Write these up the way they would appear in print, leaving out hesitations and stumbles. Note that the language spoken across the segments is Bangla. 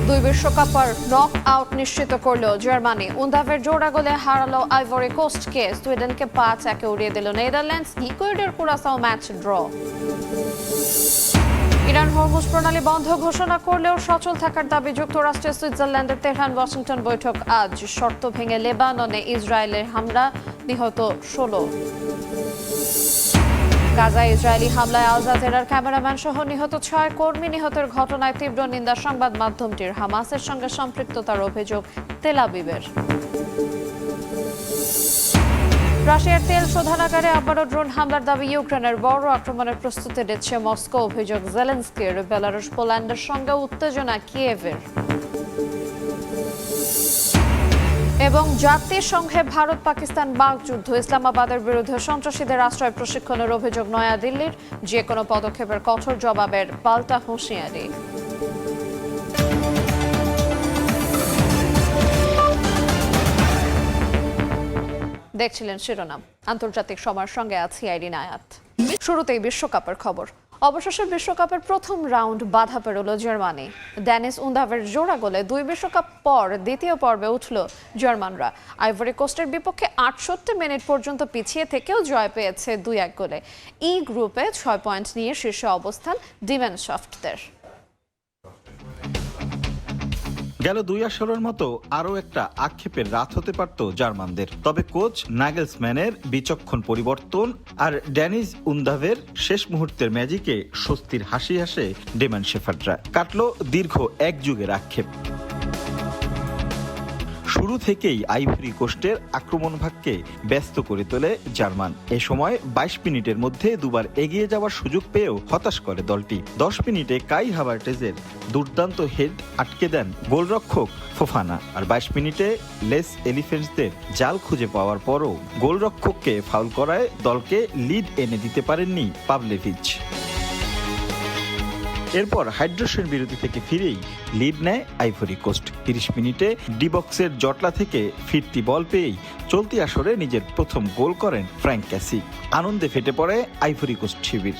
দুই বিশ্বকাপের নক আউট নিশ্চিত করল জার্মানি। উন্দাভের জোড়া গোলে হারালো আইভরি কোস্টকে। সুইডেনকে 5-1 উড়িয়ে দিল Netherlands. Ecuador কুরাসাও match draw. Iran Hormuz প্রণালী বন্ধ ঘোষণা করলেও সচল থাকার দাবি যুক্তরাষ্ট্রের। সুইজারল্যান্ডের তেহরান ওয়াশিংটন বৈঠক আজ। শর্ত ভেঙে লেবাননে ইসরায়েলের হামলা, নিহত 16। গাজায় ইসরায়েলি হামলায় আল জাজিরার ক্যামেরাম্যান সহ নিহত 6 কর্মী। নিহতের ঘটনায় তীব্র নিন্দা সংবাদ মাধ্যমটির। হামাসের সঙ্গে সম্পৃক্ততার অভিযোগ তেল আবিবের। রাশিয়ার তেল শোধনাগারে আবারও ড্রোন হামলার দাবি ইউক্রেনের। বড় আক্রমণের প্রস্তুতি নিচ্ছে মস্কো। অভিযোগ জেলেনস্কির। বেলারুশ পোল্যান্ডের সঙ্গে উত্তেজনা কিয়েভের। এবং জাতিসংঘে ভারত পাকিস্তান বাকযুদ্ধ। ইসলামাবাদের বিরুদ্ধে সন্ত্রাসীদের আশ্রয় প্রশিক্ষণের অভিযোগ নয়াদিল্লির। যে কোনো পদক্ষেপের কঠোর জবাবের পাল্টা হুঁশিয়ারি। দেখছিলেন শিরোনাম। আন্তর্জাতিক সময়ের সঙ্গে আছি আইরিন আয়াত। শুরুতেই বিশ্বকাপের খবর। অবশেষে বিশ্বকাপের প্রথম রাউন্ড বাধা পেরোল জার্মানি। ড্যানিস উন্দাভের জোড়া গোলে 2 বিশ্বকাপ পর দ্বিতীয় পর্বে উঠল জার্মানরা। আইভরি কোস্টের বিপক্ষে 68 মিনিট পর্যন্ত পিছিয়ে থেকেও জয় পেয়েছে 2-1 গোলে। ই গ্রুপে 6 পয়েন্ট নিয়ে শীর্ষে অবস্থান ডিমেনশাফটদের। গেল 2 আসরের মতো আরও একটা আক্ষেপের রাত হতে পারত জার্মানদের। তবে কোচ নাগেলসম্যানের বিচক্ষণ পরিবর্তন আর ড্যানিস উন্দাভের শেষ মুহূর্তের ম্যাজিকে স্বস্তির হাসি হাসে ডেমানশেফার্ডরা। কাটল দীর্ঘ এক যুগের আক্ষেপ। শুরু থেকেই আইভরি কোস্টের আক্রমণ ভাগকে ব্যস্ত করে তোলে জার্মান। এ সময় 22 মিনিটের মধ্যে দুবার এগিয়ে যাওয়ার সুযোগ পেয়েও হতাশ করে দলটি। 10 মিনিটে কাই হাভার্টেজের দুর্দান্ত হেড আটকে দেন গোলরক্ষক ফোফানা। আর 22 মিনিটে লেস এলিফেন্টসদের জাল খুঁজে পাওয়ার পরও গোলরক্ষককে ফাউল করায় দলকে লিড এনে দিতে পারেননি পাভলেভিচ। এরপর হাইড্রেশন বিরতি থেকে ফিরেই লিড নেয় আইভরি কোস্ট। 30 মিনিটে ডিবক্সের জটলা থেকে ফিরতি বল পেয়েই চলতি আসরে নিজের প্রথম গোল করেন ফ্র্যাঙ্ক ক্যাসি। আনন্দে ফেটে পড়ে আইভরি কোস্ট শিবির।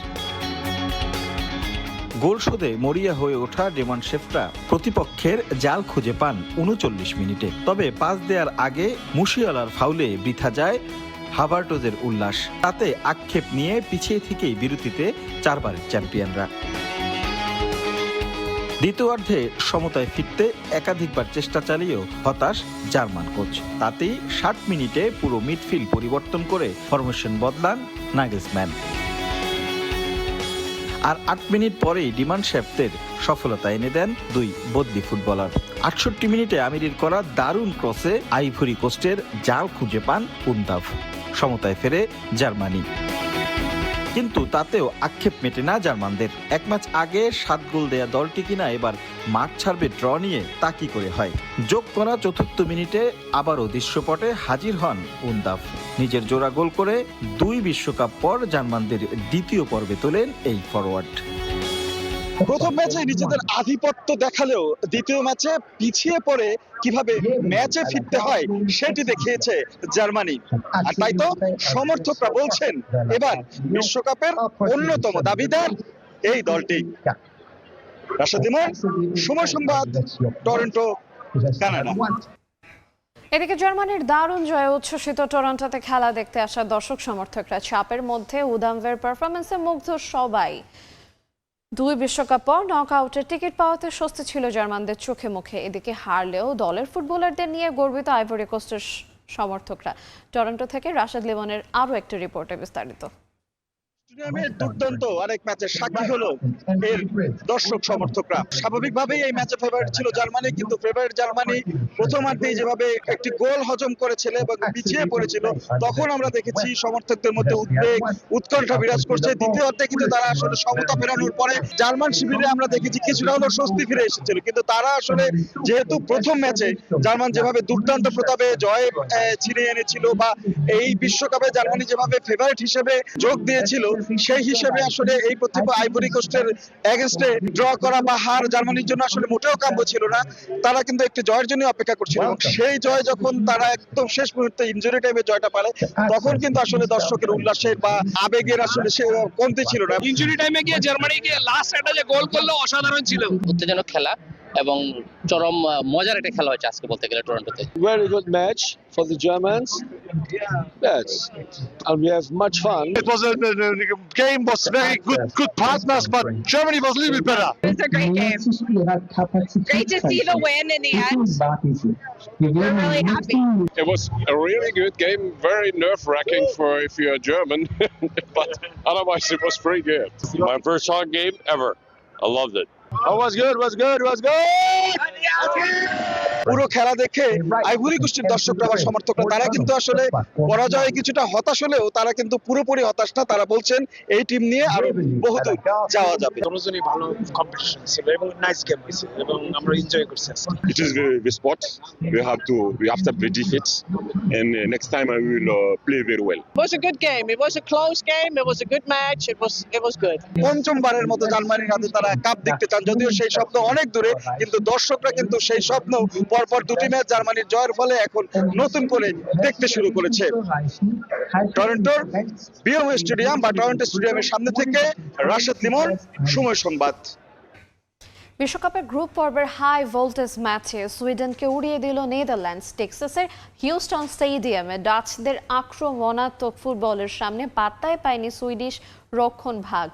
গোল শোধে মরিয়া হয়ে ওঠা ডেমানশেফরা প্রতিপক্ষের জাল খুঁজে পান 39 মিনিটে। তবে পাস দেওয়ার আগে মুশিয়ালার ফাউলে বৃথা যায় হাভার্টজের উল্লাস। তাতে আক্ষেপ নিয়ে পিছিয়ে থেকেই বিরতিতে 4 বারের চ্যাম্পিয়নরা। দ্বিতীয়ার্ধে সমতায় ফিরতে একাধিকবার চেষ্টা চালিয়েও হতাশ জার্মান কোচ। তাতেই 60 মিনিটে পুরো মিডফিল্ড পরিবর্তন করে ফরমেশন বদলান নাগেলসম্যান। আর 8 মিনিট পরেই ডিমানশেফদের সফলতা এনে দেন 2 বদলি ফুটবলার। 68 মিনিটে আমিরের করা দারুণ ক্রসে আইভরি কোস্টের জাল খুঁজে পান উন্দাভ। সমতায় ফেরে জার্মানি। কিন্তু তাতেও আক্ষেপ মেটে না জার্মানদের। 1 ম্যাচ আগে 7 গোল দেয়া দলটি কিনা এবার মাঠ ছাড়বে ড্র নিয়ে তা কি করে হয়। যোগ করা 4র্থ মিনিটে আবারও দৃশ্যপটে হাজির হন উন্দাভ। নিজের জোড়া গোল করে 2 বিশ্বকাপ পর জার্মানদের দ্বিতীয় পর্বে তোলেন এই ফরওয়ার্ড। প্রথম ম্যাচে নিজেদের আধিপত্য দেখালেও দ্বিতীয় ম্যাচে পিছিয়ে পড়ে কিভাবে ম্যাচে ফিরতে হয় সেটি দেখিয়েছে জার্মানি। আর তাই তো সমর্থকরা বলছেন এবার বিশ্বকাপের অন্যতম দাবিদার এই দলটি। রাশেদ ইমন, সময় সংবাদ, টরন্টো, কানাডা। এদিকে জার্মানির দারুণ জয়ে উচ্ছ্বসিত টরন্টোতে খেলা দেখতে আসা দর্শক সমর্থকরা। চাপের মধ্যে উদামভের পারফরমেন্সে মুগ্ধ সবাই। 2 বিশ্বকাপ পর নক আউটের টিকিট পাওয়াতে স্বস্তি ছিল জার্মানদের চোখে মুখে। এদিকে হারলেও দলের ফুটবলারদের নিয়ে গর্বিত আইভরি কোস্টের সমর্থকরা। টরন্টো থেকে রাশেদ লিমনের আরও একটি রিপোর্টে বিস্তারিত। স্টেডিয়ামের দুর্দান্ত আরেক ম্যাচের সাক্ষী হলো এর দর্শক সমর্থকরা। স্বাভাবিকভাবেই এই ম্যাচে ফেভারিট ছিল জার্মানি, কিন্তু ফেভারিট জার্মানি প্রথমার্ধেই যেভাবে একটি গোল হজম করেছিল এবং পিছিয়ে পড়েছিল, তখন আমরা দেখেছি সমর্থকদের মধ্যে উদ্বেগ, উৎকণ্ঠা বিরাজ করছে। দ্বিতীয়ার্ধে কিন্তু তারা আসলে সমতা ফেরানোর পরে জার্মান শিবিরে আমরা দেখেছি কিছুটা হলেও স্বস্তি ফিরে এসেছিল। কিন্তু তারা আসলে যেহেতু প্রথম ম্যাচে জার্মান যেভাবে দুর্দান্ত প্রতাপে জয় ছিনিয়ে এনেছিল, বা এই বিশ্বকাপে জার্মানি যেভাবে ফেভারিট হিসেবে যোগ দিয়েছিল, সেই হিসেবে আসলে এই প্রতিপক্ষ আইভরি কোস্টের এগেইনস্টে ড্র করা বা হার জার্মানির জন্য আসলে মোটেও কাম্য ছিল না। তারা কিন্তু একটি জয়ের জন্য অপেক্ষা করছিল এবং সেই জয় যখন তারা একদম শেষ মুহূর্তে ইনজুরি টাইমে জয়টা পায়, তখন কিন্তু আসলে দর্শকের উল্লাসের বা আবেগের আসলে সে কমতি ছিল না। ইনজুরি টাইমে গিয়ে জার্মানিকে লাস্ট একটা যে গোল করলো অসাধারণ ছিল। উত্তেজনক খেলা, এবং চরম মজার একটা খেলা হয়েছে আজকে বলতে গেলে টরন্টোতে। Very good match for the Germans. Yes, and we have much fun. It was the game was very good partners, but Germany was a little bit better. It's a great game. Great to see the win in the end. We're really happy. It was a really good game, very nerve-wracking for if you're German, but otherwise it was pretty good. My first hard game ever. I loved it. Oh, was good. পুরো খেলা দেখে আইভরি কোস্টের দর্শকরা বা সমর্থকরা তারা কিন্তু আসলে পরাজয়ে কিছুটা হতাশ হলেও তারা কিন্তু পুরোপুরি হতাশ না। তারা বলছেন এই টিম নিয়ে আরো বহুদূর যাওয়া যাবে। দুজনই ভালো কম্পিটিশন ছিল এবং নাইস গেম হয়েছে এবং আমরা এনজয় করছি আজকে। It is the sport. We have to be fit, and next time I will play very well. It was a good game. It was a close game. It was a good match. It was good. পঞ্চমবারের মতো জার্মানির হাতে তারা কাপ দেখতে চান, যদিও সেই স্বপ্ন অনেক দূরে, কিন্তু দর্শকরা কিন্তু সেই স্বপ্ন পরপর দুটি ম্যাচ জার্মানির জয়ের ফলে এখন নতুন করে দেখতে শুরু করেছে। টরন্টোর বিএমও স্টেডিয়াম বা টরন্টো স্টেডিয়ামের সামনে থেকে রাশেদ লিমন, সময় সংবাদ। বিশ্বকাপের গ্রুপ পর্বের হাই ভোল্টেজ ম্যাচে সুইডেনকে উড়িয়ে দিল নেদারল্যান্ডস। টেক্সাসের হিউস্টন স্টেডিয়ামে ডাচদের আক্রমণাত্মক ফুটবলের সামনে পাত্তাই পায়নি সুইডিশ রক্ষণভাগ।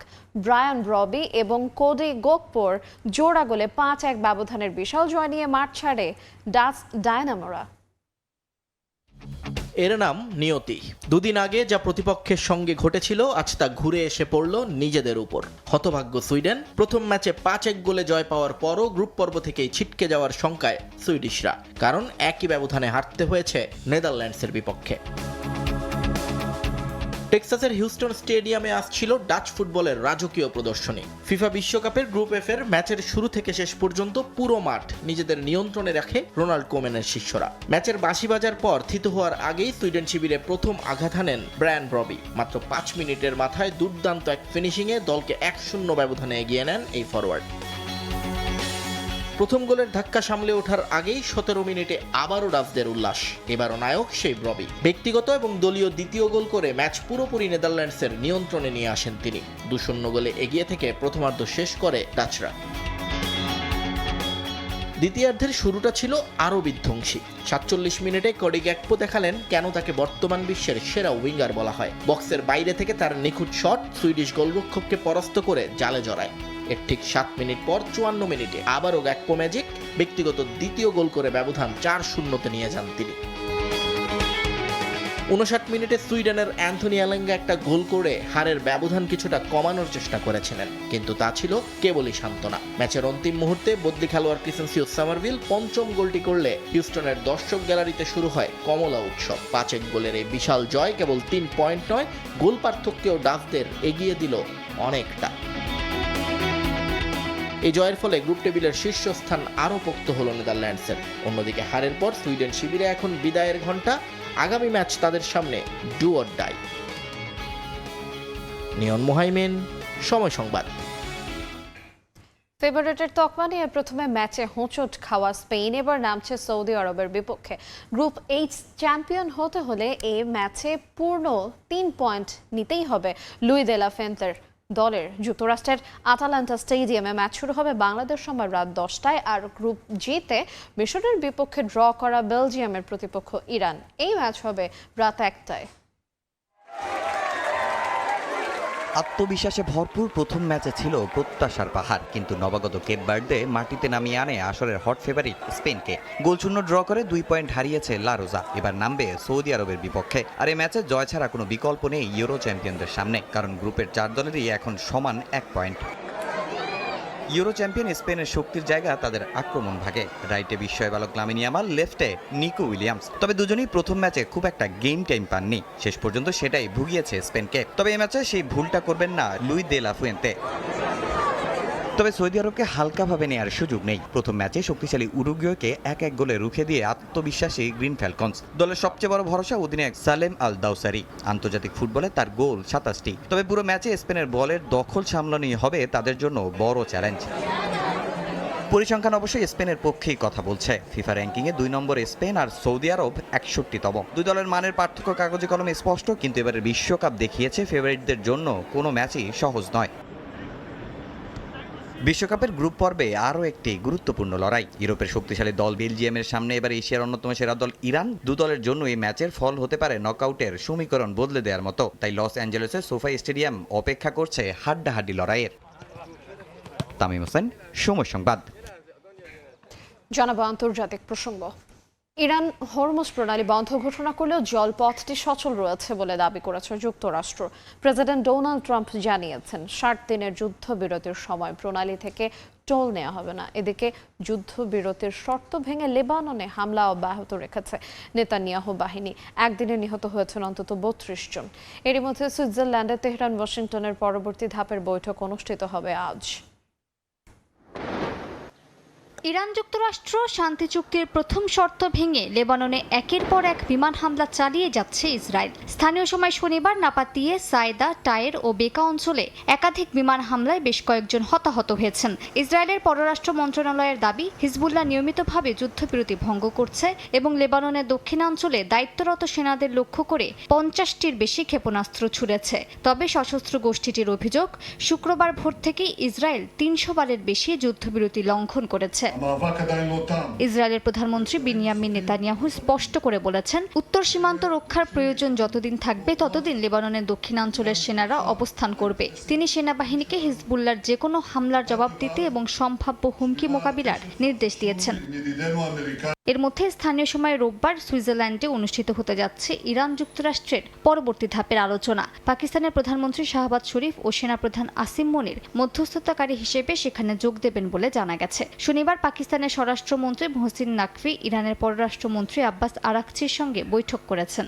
ব্রায়ান ব্রবি এবং কোডি গোকপোর জোড়া গোলে 5-1 ব্যবধানের বিশাল জয় নিয়ে মাঠ ছাড়ে ডাচ ডায়নামোরা। এর নাম নিয়তি। দুদিন আগে যা প্রতিপক্ষের সঙ্গে ঘটেছিল আজ তা ঘুরে এসে পড়ল নিজেদের উপর। হতভাগ্য সুইডেন প্রথম ম্যাচে 5-1 গোলে জয় পাওয়ার পরও গ্রুপ পর্ব থেকেই ছিটকে যাওয়ার শঙ্কায় সুইডিশরা, কারণ একই ব্যবধানে হারতে হয়েছে নেদারল্যান্ডসের বিপক্ষে। টেক্সাসের হিউস্টন স্টেডিয়ামে আসছিল ডাচ ফুটবলের রাজকীয় প্রদর্শনী। ফিফা বিশ্বকাপের গ্রুপ এফ এর ম্যাচের শুরু থেকে শেষ পর্যন্ত পুরো মাঠ নিজেদের নিয়ন্ত্রণে রাখে রোনাল্ড কোমেনের শিষ্যরা। ম্যাচের বাঁশি বাজার পর থিতু হওয়ার আগেই সুইডেন শিবিরে প্রথম আঘাত হানেন ব্রায়ান ব্রবি। মাত্র 5 মিনিটের মাথায় দুর্দান্ত এক ফিনিশিংয়ে দলকে 1-0 ব্যবধানে এগিয়ে নেন এই ফরওয়ার্ড। প্রথম গোলের ধাক্কা সামলে ওঠার আগেই 17 মিনিটে আবারও ডাচদের উল্লাস। এবারও নায়ক সেই ব্রবি। ব্যক্তিগত এবং দলীয় দ্বিতীয় গোল করে ম্যাচ পুরোপুরি নেদারল্যান্ডসের নিয়ন্ত্রণে নিয়ে আসেন তিনি। 2-0 গোলে এগিয়ে থেকে প্রথমার্ধ শেষ করে ডাচরা। দ্বিতীয়ার্ধের শুরুটা ছিল আরও বিধ্বংসী। 47 মিনিটে কোডি গ্যাকপো দেখালেন কেন তাকে বর্তমান বিশ্বের সেরা উইঙ্গার বলা হয়। বক্সের বাইরে থেকে তার নিখুঁত শট সুইডিশ গোলরক্ষককে পরাস্ত করে জালে জড়ায়। এর ঠিক 7 মিনিট পর 54 মিনিটে আবারও গ্যাকপো ম্যাজিক, ব্যক্তিগত দ্বিতীয় গোল করে ব্যবধান 4-0-তে নিয়ে যান তিনি। 59 মিনিটে সুইডেনের অ্যান্থনি অ্যালেঙ্গা একটা গোল করে হারের ব্যবধান কিছুটা কমানোর চেষ্টা করেছিলেন, কিন্তু তা ছিল কেবলই সান্ত্বনা। ম্যাচের অন্তিম মুহূর্তে বদলি খেলোয়াড় ক্রিসেন্সিও সামারভিল পঞ্চম গোলটি করলে হিউস্টনের দর্শক গ্যালারিতে শুরু হয় কমলা উৎসব। 5-1 গোলের এই বিশাল জয় কেবল 3 পয়েন্ট নয়, গোল পার্থক্যেও ডাচদের এগিয়ে দিল অনেকটা। এই জয়ের ফলে গ্রুপ টেবিলের শীর্ষস্থান আরও পোক্ত হল নেদারল্যান্ডসের। অন্যদিকে হারের পর সুইডেন শিবিরে এখন বিদায়ের ঘণ্টা। আগামী ম্যাচ তাদের সামনে ডু অর ডাই। নিয়ন মোহাইমেন, সময় সংবাদ। ফেভারিটের তকমা নিয়ে প্রথমে ম্যাচে হোঁচট খাওয়া স্পেন এবার নামছে সৌদি আরবের বিপক্ষে। গ্রুপ এইচ চ্যাম্পিয়ন হতে হলে এই ম্যাচে পূর্ণ 3 পয়েন্ট নিতেই হবে লুই দে লা ফেন্তের দলের। যুক্তরাষ্ট্রের আটালান্টা স্টেডিয়ামে ম্যাচ শুরু হবে বাংলাদেশ সময় রাত 10টায়। আর গ্রুপ জিতে মিশরের বিপক্ষে ড্র করা বেলজিয়ামের প্রতিপক্ষ ইরান। এই ম্যাচ হবে রাত 1টায়। আত্মবিশ্বাসে ভরপুর প্রথম ম্যাচে ছিল প্রত্যাশার পাহাড়, কিন্তু নবাগত কেপ ভার্দে মাটিতে নামিয়ে আনে আসরের হট ফেভারিট স্পেনকে। গোলশূন্য ড্র করে 2 পয়েন্ট হারিয়েছে লা রোজা। এবার নামবে সৌদি আরবের বিপক্ষে। আর এই ম্যাচে জয় ছাড়া কোনো বিকল্প নেই ইউরো চ্যাম্পিয়নদের সামনে, কারণ গ্রুপের 4 দলেরই এখন সমান 1 পয়েন্ট। ইউরো চ্যাম্পিয়ন স্পেনের শক্তির জায়গা তাদের আক্রমণ ভাগে। রাইটে বিস্ময় বালক লামিন ইয়ামাল, লেফটে নিকো উইলিয়ামস। তবে দুজনেই প্রথম ম্যাচে খুব একটা গেম টাইম পাননি। শেষ পর্যন্ত সেটাই ভুগিয়েছে স্পেনকে। তবে এই ম্যাচে সেই ভুলটা করবেন না লুই দে লা ফুয়েন্তে। তবে সৌদি আরবকে হালকাভাবে নেওয়ার সুযোগ নেই। প্রথম ম্যাচে শক্তিশালী উরুগুয়েকে 1-1 গোলে রুখে দিয়ে আত্মবিশ্বাসী গ্রিন ফ্যালকনস। দলের সবচেয়ে বড় ভরসা অধিনায়ক সালেম আল দাউসারি। আন্তর্জাতিক ফুটবলে তার গোল 27টি। তবে পুরো ম্যাচে স্পেনের বলের দখল সামলানোই হবে তাদের জন্য বড় চ্যালেঞ্জ। পরিসংখ্যান অবশ্যই স্পেনের পক্ষেই কথা বলছে। ফিফা র্যাঙ্কিংয়ে 2 নম্বরে স্পেন আর সৌদি আরব 61তম। দুই দলের মানের পার্থক্য কাগজে কলমে স্পষ্ট, কিন্তু এবারের বিশ্বকাপ দেখিয়েছে ফেভারিটদের জন্য কোনো ম্যাচই সহজ নয়। বিশ্বকাপের গ্রুপ পর্বে আরও একটি গুরুত্বপূর্ণ লড়াই। ইউরোপের শক্তিশালী দল বেলজিয়ামের সামনে এবার এশিয়ার অন্যতম সেরা দল ইরান। দু দলের জন্য এই ম্যাচের ফল হতে পারে নকআউটের সমীকরণ বদলে দেওয়ার মতো। তাই লস অ্যাঞ্জেলেসের সোফাই স্টেডিয়াম অপেক্ষা করছে হাড্ডাহাড্ডি লড়াইয়ের। তামিম হোসেন, সময় সংবাদ। জানাবো আন্তর্জাতিক প্রসঙ্গ। ইরান হরমুজ প্রণালী বন্ধ ঘোষণা করলেও জলপথটি সচল রয়েছে বলে দাবি করেছে যুক্তরাষ্ট্র। প্রেসিডেন্ট ডোনাল্ড ট্রাম্প জানিয়েছেন 60 দিনের যুদ্ধবিরতির সময় প্রণালী থেকে টোল নেওয়া হবে না। এদিকে যুদ্ধবিরতির শর্ত ভেঙে লেবাননে হামলা অব্যাহত রেখেছে নেতানিয়াহু বাহিনী। একদিনে নিহত হয়েছেন অন্তত 32 জন। এরই মধ্যে সুইজারল্যান্ডে তেহরান ওয়াশিংটনের পরবর্তী ধাপের বৈঠক অনুষ্ঠিত হবে আজ। ইরান যুক্তরাষ্ট্র শান্তি চুক্তির প্রথম শর্ত ভেঙে লেবাননে একের পর এক বিমান হামলা চালিয়ে যাচ্ছে ইসরায়েল। স্থানীয় সময় শনিবার নাপাতিয়ে, সায়দা, টায়ের ও বেকা অঞ্চলে একাধিক বিমান হামলায় বেশ কয়েকজন হতাহত হয়েছেন। ইসরায়েলের পররাষ্ট্র মন্ত্রণালয়ের দাবি, হিজবুল্লাহ নিয়মিতভাবে যুদ্ধবিরতি ভঙ্গ করছে এবং লেবাননের দক্ষিণাঞ্চলে দায়িত্বরত সেনাদের লক্ষ্য করে 50টির বেশি ক্ষেপণাস্ত্র ছুড়েছে। তবে সশস্ত্র গোষ্ঠীটির অভিযোগ, শুক্রবার ভোর থেকেই ইসরায়েল 300 বারের বেশি যুদ্ধবিরতি লঙ্ঘন করেছে। ইসরায়েলের প্রধানমন্ত্রী বিনিয়ামিন নেতানিয়াহু স্পষ্ট করে বলেছেন, উত্তর সীমান্ত রক্ষার প্রয়োজন যতদিন থাকবে ততদিন লেবাননের দক্ষিণাঞ্চলের সেনারা অবস্থান করবে। তিনি সেনাবাহিনীকে হিজবুল্লাহর যে কোনো হামলার জবাব দিতে এবং সম্ভাব্য হুমকি মোকাবিলার নির্দেশ দিয়েছেন। এর মধ্যে স্থানীয় সময় রোববার সুইজারল্যান্ডে অনুষ্ঠিত হতে যাচ্ছে ইরান যুক্তরাষ্ট্রের পরবর্তী ধাপের আলোচনা। পাকিস্তানের প্রধানমন্ত্রী শাহবাজ শরীফ ও সেনাপ্রধান আসিম মনির মধ্যস্থতাকারী হিসেবে সেখানে যোগ দেবেন বলে জানা গেছে। শনিবার পাকিস্তানের স্বরাষ্ট্রমন্ত্রী মোহসিন নাকভি ইরানের পররাষ্ট্রমন্ত্রী আব্বাস আরাকচির সঙ্গে বৈঠক করেছেন।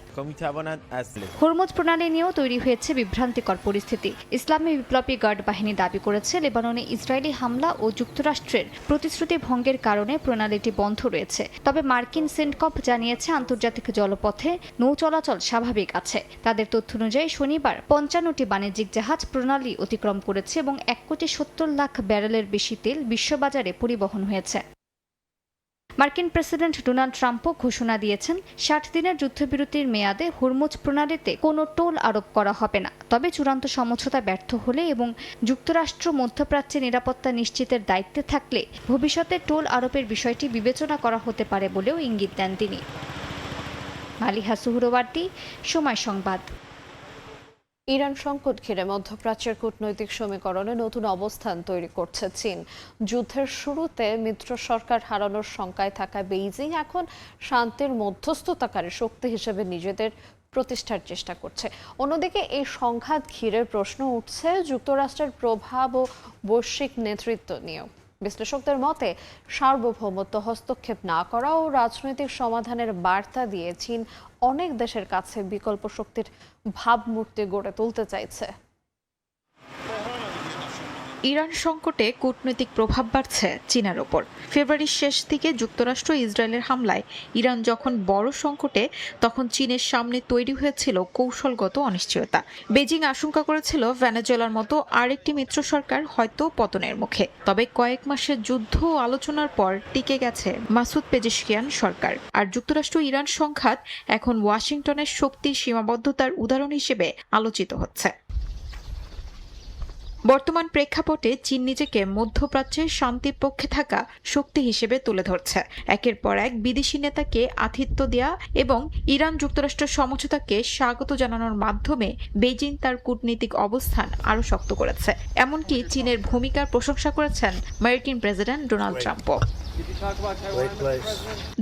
হরমুজ প্রণালী নিয়েও তৈরি হয়েছে বিভ্রান্তিকর পরিস্থিতি। ইসলামী বিপ্লবী গার্ড বাহিনী দাবি করেছে, লেবাননে ইসরায়েলি হামলা ও যুক্তরাষ্ট্রের প্রতিশ্রুতি ভঙ্গের কারণে প্রণালীটি বন্ধ রয়েছে। তবে মার্কিন সেন্টকপ জানিয়েছে, আন্তর্জাতিক জলপথে নৌ চলাচল স্বাভাবিক আছে। তাদের তথ্য অনুযায়ী শনিবার 55টি বাণিজ্যিক জাহাজ প্রণালী অতিক্রম করেছে এবং 1,70,00,000 ব্যারেলের বেশি তেল বিশ্ববাজারে পরিবহন হয়েছে। মার্কিন প্রেসিডেন্ট ডোনাল্ড ট্রাম্পও ঘোষণা দিয়েছেন, 60 দিনের যুদ্ধবিরতির মেয়াদে হরমুজ প্রণালীতে কোনো টোল আরোপ করা হবে না। তবে চূড়ান্ত সমঝোতা ব্যর্থ হলে এবং যুক্তরাষ্ট্র মধ্যপ্রাচ্যে নিরাপত্তা নিশ্চিতের দায়িত্বে থাকলে ভবিষ্যতে টোল আরোপের বিষয়টি বিবেচনা করা হতে পারে বলেও ইঙ্গিত দেন তিনি। মালিহা সুহরওয়ার্দী, সময় সংবাদ। ইরান সংকট ঘিরে মধ্যপ্রাচ্যের কূটনৈতিক সমীকরণে নতুন অবস্থান তৈরি করছে চীন। যুদ্ধের শুরুতে মিত্র সরকার হারানোর শঙ্কায় থাকা বেইজিং এখন শান্তির মধ্যস্থতাকারী শক্তি হিসেবে নিজেদের প্রতিষ্ঠার চেষ্টা করছে। অন্যদিকে এই সংঘাত ঘিরে প্রশ্ন উঠছে যুক্তরাষ্ট্রের প্রভাব ও বৈশ্বিক নেতৃত্ব নিয়েও। বিশ্লেষকদের মতে, সার্বভৌমত্ব হস্তক্ষেপ না করা ও রাজনৈতিক সমাধানের বার্তা দিয়ে চীন অনেক দেশের কাছে বিকল্প শক্তির ভাবমূর্তি গড়ে তুলতে চাইছে। ইরান সংকটে কূটনৈতিক প্রভাব বাড়ছে চীনের ওপর। ফেব্রুয়ারির শেষ দিকে যুক্তরাষ্ট্র ইসরায়েলের হামলায় ইরান যখন বড় সংকটে, তখন চীনের সামনে তৈরি হয়েছিল কৌশলগত অনিশ্চয়তা। বেজিং আশঙ্কা করেছিল ভেনেজুয়েলার মতো আরেকটি মিত্র সরকার হয়তো পতনের মুখে। তবে কয়েক মাসের যুদ্ধ ও আলোচনার পর টিকে গেছে মাসুদ পেজেশকিয়ান সরকার। আর যুক্তরাষ্ট্র ইরান সংঘাত এখন ওয়াশিংটনের শক্তির সীমাবদ্ধতার উদাহরণ হিসেবে আলোচিত হচ্ছে। বর্তমান প্রেক্ষাপটে চীন নিজেকে মধ্যপ্রাচ্যের শান্তির পক্ষে থাকা শক্তি হিসেবে তুলে ধরছে। একের পর এক বিদেশি নেতাকে আতিথ্য দেয়া এবং ইরান যুক্তরাষ্ট্র সমঝোতাকে স্বাগত জানানোর মাধ্যমে বেইজিং তার কূটনৈতিক অবস্থান আরও শক্ত করেছে। এমনকি চীনের ভূমিকার প্রশংসা করেছেন মার্কিন প্রেসিডেন্ট ডোনাল্ড ট্রাম্পও।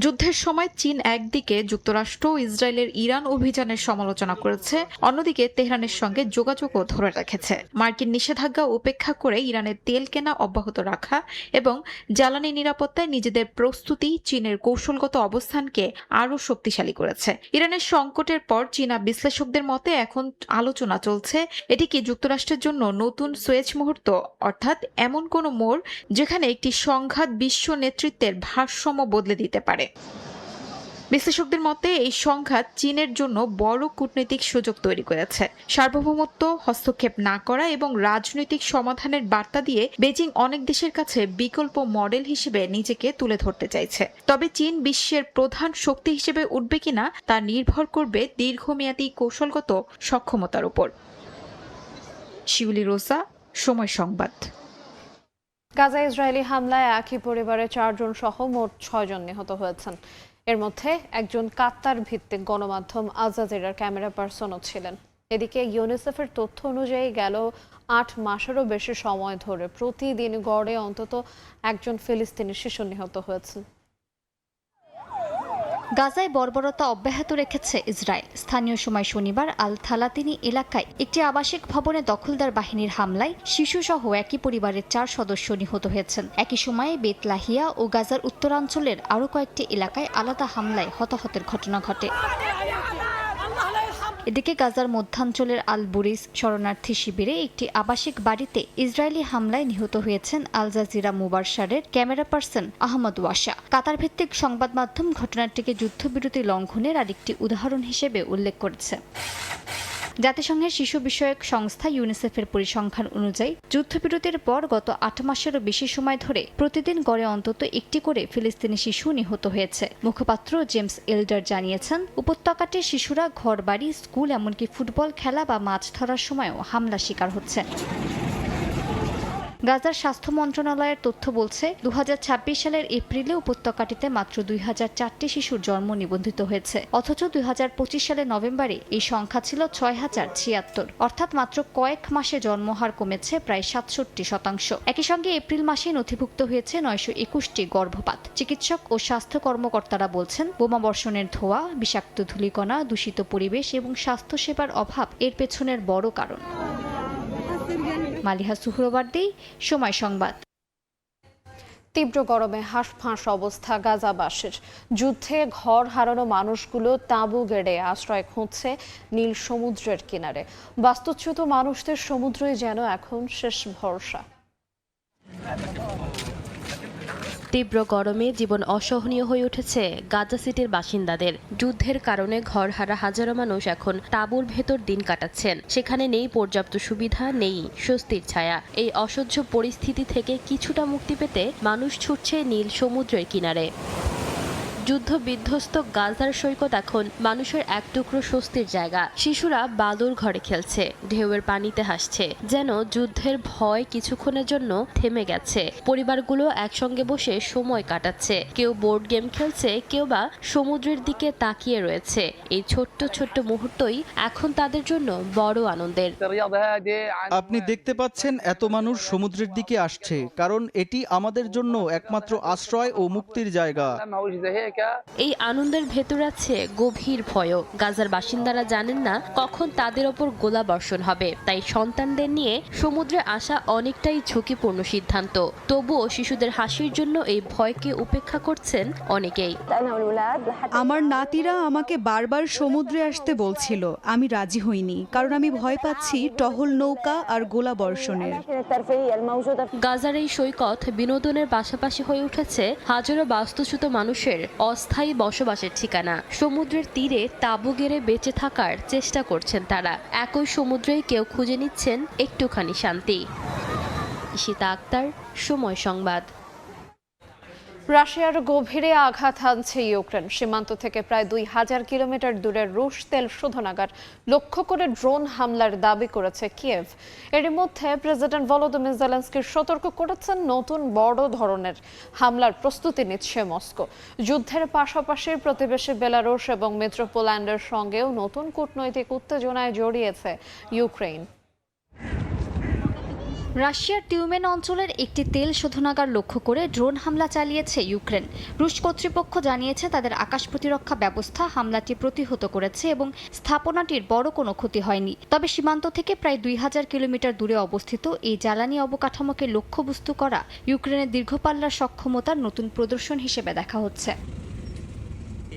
যুদ্ধের সময় চীন একদিকে যুক্তরাষ্ট্র ও ইসরায়েলের ইরান অভিযানের সমালোচনা করেছে, অন্যদিকে তেহরানের সঙ্গে যোগাযোগও ধরে রেখেছে। মার্কিন নিষেধাজ্ঞা উপেক্ষা করে ইরানের তেল কেনা অব্যাহত রাখা এবং জ্বালানি নিরাপত্তায় নিজেদের প্রস্তুতি চীনের কৌশলগত অবস্থানকে আরও শক্তিশালী করেছে। ইরানের সংকটের পর চীনা বিশ্লেষকদের মতে এখন আলোচনা চলছে, এটি কি যুক্তরাষ্ট্রের জন্য নতুন সুয়েজ মুহূর্ত, অর্থাৎ এমন কোনো মোড় যেখানে একটি সংঘাত বিশ্ব নেতৃত্বের ভারসাম্য বদলে দিতে পারে। বিশ্লেষকদের মতে এই সংঘাত চীনের জন্য বড় কূটনৈতিক সুযোগ তৈরি করেছে। সার্বভৌমত্ব হস্তক্ষেপ না করা এবং রাজনৈতিক সমাধানের বার্তা দিয়ে বেজিং অনেক দেশের কাছে বিকল্প মডেল হিসেবে নিজেকে তুলে ধরতে চাইছে। তবে চীন বিশ্বের প্রধান শক্তি হিসেবে উঠবে কিনা তা নির্ভর করবে দীর্ঘমেয়াদী কৌশলগত সক্ষমতার উপর। শিউলি রোসা, সময় সংবাদ। গাজায় ইসরায়েলি হামলায় একই পরিবারের 4 জন সহ মোট 6 জন নিহত হয়েছেন। এর মধ্যে একজন কাতার ভিত্তিক গণমাধ্যম আল জাজিরার ক্যামেরা পার্সনও ছিলেন। এদিকে ইউনিসেফের তথ্য অনুযায়ী গেল 8 মাসেরও বেশি সময় ধরে প্রতিদিন গড়ে অন্তত একজন ফিলিস্তিনি শিশু নিহত হয়েছেন। গাজায় বর্বরতা অব্যাহত রেখেছে ইসরায়েল। স্থানীয় সময় শনিবার আল থালাতিনি এলাকায় একটি আবাসিক ভবনে দখলদার বাহিনীর হামলায় শিশুসহ একই পরিবারের 4 সদস্য নিহত হয়েছেন। একই সময়ে বেতলাহিয়া ও গাজার উত্তরাঞ্চলের আরও কয়েকটি এলাকায় আলাদা হামলায় হতাহতের ঘটনা ঘটে। এদিকে গাজার মধ্যাঞ্চলের আল বুরিস শরণার্থী শিবিরে একটি আবাসিক বাড়িতে ইসরায়েলি হামলায় নিহত হয়েছেন আল জাজিরা মুবারশারের ক্যামেরা পার্সন আহমদ ওয়াসা। কাতার ভিত্তিক সংবাদ মাধ্যম ঘটনাটিকে যুদ্ধবিরতি লঙ্ঘনের আরেকটি উদাহরণ হিসেবে উল্লেখ করেছে। জাতিসংঘের শিশু বিষয়ক সংস্থা ইউনিসেফের পরিসংখ্যান অনুযায়ী যুদ্ধবিরতির পর গত 8 মাসেরও বেশি সময় ধরে প্রতিদিন গড়ে অন্তত একটি করে ফিলিস্তিনি শিশু নিহত হয়েছে। মুখপাত্র জেমস এল্ডার জানিয়েছেন, উপত্যকাটির শিশুরা ঘরবাড়ি, স্কুল, এমনকি ফুটবল খেলা বা মাছ ধরার সময়ও হামলা শিকার হচ্ছে। গাজার স্বাস্থ্য মন্ত্রণালয়ের তথ্য বলছে 2026 সালের এপ্রিলে উপত্যকাটিতে মাত্র 2004টি শিশুর জন্ম নিবন্ধিত হয়েছে, অথচ 2025 সালের নভেম্বরে এই সংখ্যা ছিল 6076, অর্থাৎ মাত্র কয়েক মাসে জন্মহার কমেছে প্রায় 67%। একই সঙ্গে এপ্রিল মাসে নথিভুক্ত হয়েছে 921টি গর্ভপাত। চিকিৎসক ও স্বাস্থ্য কর্মকর্তারা বলছেন, বোমাবর্ষণের ধোঁয়া, বিষাক্ত ধূলিকণা, দূষিত পরিবেশ এবং স্বাস্থ্যসেবার অভাব এর পেছনের বড় কারণ। মালিহা সুহরওয়ার্দী, সময় সংবাদ। তীব্র গরমে হাঁসফাঁস অবস্থা গাজাবাসীর। যুদ্ধে ঘর হারানো মানুষগুলো তাঁবু গেড়ে আশ্রয় খুঁজছে নীল সমুদ্রের কিনারে। বাস্তুচ্যুত মানুষদের সমুদ্রই যেন এখন শেষ ভরসা। তীব্র গরমে জীবন অসহনীয় হয়ে উঠেছে গাজা সিটির বাসিন্দাদের। যুদ্ধের কারণে ঘরহারা হাজারো মানুষ এখন তাঁবুর ভেতর দিন কাটাচ্ছেন। সেখানে নেই পর্যাপ্ত সুবিধা, নেই স্বস্তির ছায়া। এই অসহ্য পরিস্থিতি থেকে কিছুটা মুক্তি পেতে মানুষ ছুটছে নীল সমুদ্রের কিনারে। যুদ্ধ বিধ্বস্ত গাজার সৈকত এখন মানুষের এক টুকরো স্বস্তির জায়গা। শিশুরা বালুর ঘরে খেলছে, ঢেউয়ের পানিতে হাসছে, যেন যুদ্ধের ভয় কিছুক্ষণের জন্য থেমে গেছে। পরিবারগুলো একসঙ্গে বসে সময় কাটাচ্ছে, কেউ বোর্ড গেম খেলছে, কেউ বা সমুদ্রের দিকে তাকিয়ে রয়েছে। এই ছোট্ট ছোট্ট মুহূর্তই এখন তাদের জন্য বড় আনন্দের। আপনি দেখতে পাচ্ছেন এত মানুষ সমুদ্রের দিকে আসছে, কারণ এটি আমাদের জন্য একমাত্র আশ্রয় ও মুক্তির জায়গা। এই আনন্দের ভেতর আছে গভীর ভয়ও। গাজার বাসিন্দারা জানেন না কখন তাদের ওপর গোলাবর্ষণ হবে, তাই সন্তানদের নিয়ে সমুদ্রে আসা অনেকটাই ঝুঁকিপূর্ণ সিদ্ধান্ত। তবুও শিশুদের হাসির জন্য এই ভয়কে উপেক্ষা করছেন অনেকেই। আমার নাতিরা আমাকে বারবার সমুদ্রে আসতে বলছিল, আমি রাজি হইনি, কারণ আমি ভয় পাচ্ছি টহল নৌকা আর গোলাবর্ষণের। গাজার এই সৈকত বিনোদনের পাশাপাশি হয়ে উঠেছে হাজারো বাস্তুচ্যুত মানুষের অস্থায়ী বসবাসের ঠিকানা। সমুদ্রের তীরে তাঁবু গেড়ে বেঁচে থাকার চেষ্টা করছেন তারা। একই সমুদ্রেই কেউ খুঁজে নিচ্ছেন একটুখানি শান্তি। ঈশিতা আক্তার, সময় সংবাদ। রাশিয়ার গভীরে আঘাত হানছে ইউক্রেন। সীমান্ত থেকে প্রায় 2000 কিলোমিটার দূরে রুশ তেল শোধনাগার লক্ষ্য করে ড্রোন হামলার দাবি করেছে কিয়েভ। এরই মধ্যে প্রেসিডেন্ট ভলোদিমির জেলেনস্কি সতর্ক করেছেন, নতুন বড় ধরনের হামলার প্রস্তুতি নিচ্ছে মস্কো। যুদ্ধের পাশাপাশি প্রতিবেশী বেলারুশ এবং মিত্র পোল্যান্ডের সঙ্গেও নতুন কূটনৈতিক উত্তেজনায় জড়িয়েছে ইউক্রেন। রাশিয়ার টিউমেন অঞ্চলের একটি তেল শোধনাগার লক্ষ্য করে ড্রোন হামলা চালিয়েছে ইউক্রেন। রুশ কর্তৃপক্ষ জানিয়েছে তাদের আকাশ প্রতিরক্ষা ব্যবস্থা হামলাটি প্রতিহত করেছে এবং স্থাপনাটির বড় কোনো ক্ষতি হয়নি। তবে সীমান্ত থেকে প্রায় 2000 কিলোমিটার দূরে অবস্থিত এই জ্বালানি অবকাঠামোকে লক্ষ্যবস্তু করা ইউক্রেনের দীর্ঘপাল্লার সক্ষমতার নতুন প্রদর্শন হিসেবে দেখা হচ্ছে।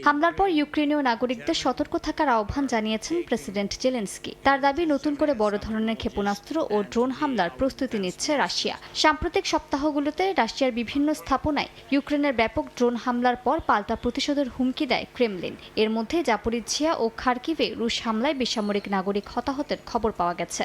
হামলার পর ইউক্রেনীয় নাগরিকদের সতর্ক থাকার আহ্বান জানিয়েছেন প্রেসিডেন্ট জেলেনস্কি। তার দাবি, নতুন করে বড় ধরনের ক্ষেপণাস্ত্র ও ড্রোন হামলার প্রস্তুতি নিচ্ছে রাশিয়া। সাম্প্রতিক সপ্তাহগুলোতে রাশিয়ার বিভিন্ন স্থাপনায় ইউক্রেনের ব্যাপক ড্রোন হামলার পর পাল্টা প্রতিশোধের হুমকি দেয় ক্রেমলিন। এর মধ্যে জাপোরিঝিয়া ও খার্কিভে রুশ হামলায় বেসামরিক নাগরিক হতাহতের খবর পাওয়া গেছে।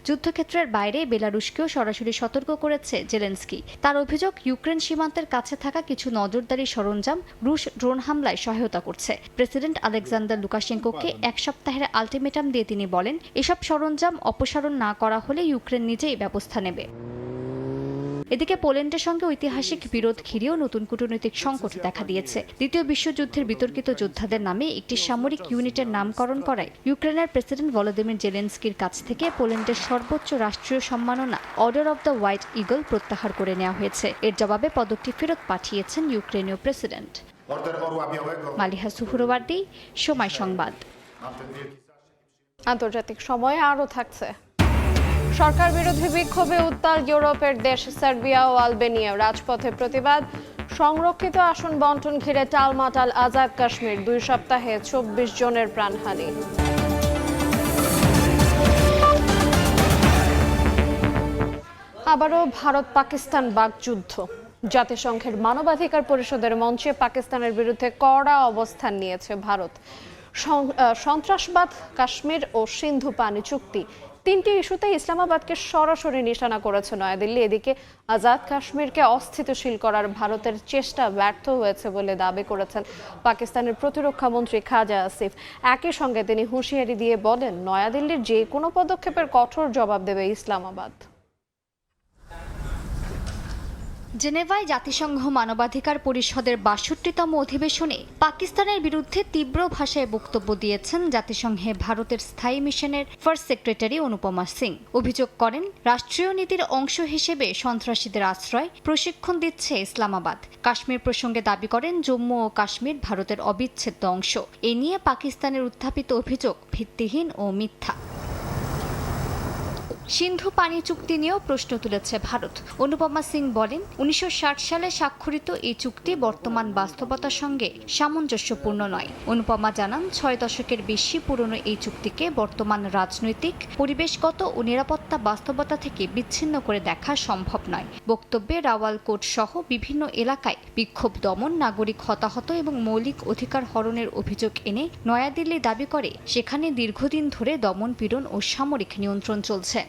যুদ্ধক্ষেত্রের বাইরে বেলারুশকেও সরাসরি সতর্ক করেছে জেলেনস্কি। তার অভিযোগ, ইউক্রেন সীমান্তের কাছে থাকা কিছু নজরদারি সরঞ্জাম রুশ ড্রোন হামলায় সহায়তা করছে। প্রেসিডেন্ট আলেকজান্ডার লুকাশেঙ্কোকে 1 সপ্তাহের আলটিমেটাম দিয়ে তিনি বলেন, এসব সরঞ্জাম অপসারণ না করা হলে ইউক্রেন নিজেই ব্যবস্থা নেবে। এদিকে পোল্যান্ডের সঙ্গে ঐতিহাসিক বিরোধ ঘিরেও নতুন কূটনৈতিক সংকট দেখা দিয়েছে। দ্বিতীয় বিশ্বযুদ্ধের বিতর্কিত যোদ্ধাদের নামে একটি সামরিক ইউনিটের নামকরণ করায় ইউক্রেনের প্রেসিডেন্ট ভলোদিমির জেলেনস্কির কাছ থেকে পোল্যান্ডের সর্বোচ্চ রাষ্ট্রীয় সম্মাননা order of the white eagle প্রত্যাহার করে নেওয়া হয়েছে। এর জবাবে পদকটি ফেরত পাঠিয়েছেন ইউক্রেনীয় প্রেসিডেন্ট। মালিহা সুহুরওয়ার্দী, সময় সংবাদ। আন্তর্জাতিক সময় আরও থাকছে। সরকার বিরোধী বিক্ষোভে উত্তাল ইউরোপের দেশ সার্বিয়া ও আলবেনিয়া। রাজপথে প্রতিবাদ। সংরক্ষিত আসন বন্টন ঘিরে টালমাটাল আজাদ কাশ্মীর। 2 সপ্তাহে 24 জনের প্রাণহানি। আবারও ভারত পাকিস্তান বাকযুদ্ধ। জাতিসংঘের মানবাধিকার পরিষদের মঞ্চে পাকিস্তানের বিরুদ্ধে কড়া অবস্থান নিয়েছে ভারত। সন্ত্রাসবাদ, কাশ্মীর ও সিন্ধু পানি চুক্তি, 3টি ইস্যুতে ইসলামাবাদকে সরাসরি নিশানা করেছে নয়াদিল্লি। এদিকে আজাদ কাশ্মীরকে অস্থিতিশীল করার ভারতের চেষ্টা ব্যর্থ হয়েছে বলে দাবি করেছেন পাকিস্তানের প্রতিরক্ষা মন্ত্রী খাজা আসিফ। একই সঙ্গে তিনি হুঁশিয়ারি দিয়ে বলেন, নয়াদিল্লির যে কোনো পদক্ষেপের কঠোর জবাব দেবে ইসলামাবাদ। জেনেভায় জাতিসংঘ মানবাধিকার পরিষদের 62তম অধিবেশনে পাকিস্তানের বিরুদ্ধে তীব্র ভাষায় বক্তব্য দিয়েছেন জাতিসংঘে ভারতের স্থায়ী মিশনের ফার্স্ট সেক্রেটারি অনুপমা সিং। অভিযোগ করেন, রাষ্ট্রীয় নীতির অংশ হিসেবে সন্ত্রাসীদের আশ্রয়, প্রশিক্ষণ দিচ্ছে ইসলামাবাদ। কাশ্মীর প্রসঙ্গে দাবি করেন, জম্মু ও কাশ্মীর ভারতের অবিচ্ছেদ্য অংশ। এ নিয়ে পাকিস্তানের উত্থাপিত অভিযোগ ভিত্তিহীন ও মিথ্যা। সিন্ধু পানি চুক্তি নিয়েও প্রশ্ন তুলেছে ভারত। অনুপমা সিং বলেন, 1960 সালে স্বাক্ষরিত এই চুক্তি বর্তমান বাস্তবতার সঙ্গে সামঞ্জস্যপূর্ণ নয়। অনুপমা জানান, 6 দশকের বেশি পুরনো এই চুক্তিকে বর্তমান রাজনৈতিক, পরিবেশগত ও নিরাপত্তা বাস্তবতা থেকে বিচ্ছিন্ন করে দেখা সম্ভব নয়। বক্তব্যে রাওয়ালকোট সহ বিভিন্ন এলাকায় বিক্ষোভ দমন, নাগরিক হতাহত এবং মৌলিক অধিকার হরণের অভিযোগ এনে নয়াদিল্লি দাবি করে সেখানে দীর্ঘদিন ধরে দমন পীড়ন ও সামরিক নিয়ন্ত্রণ চলছে।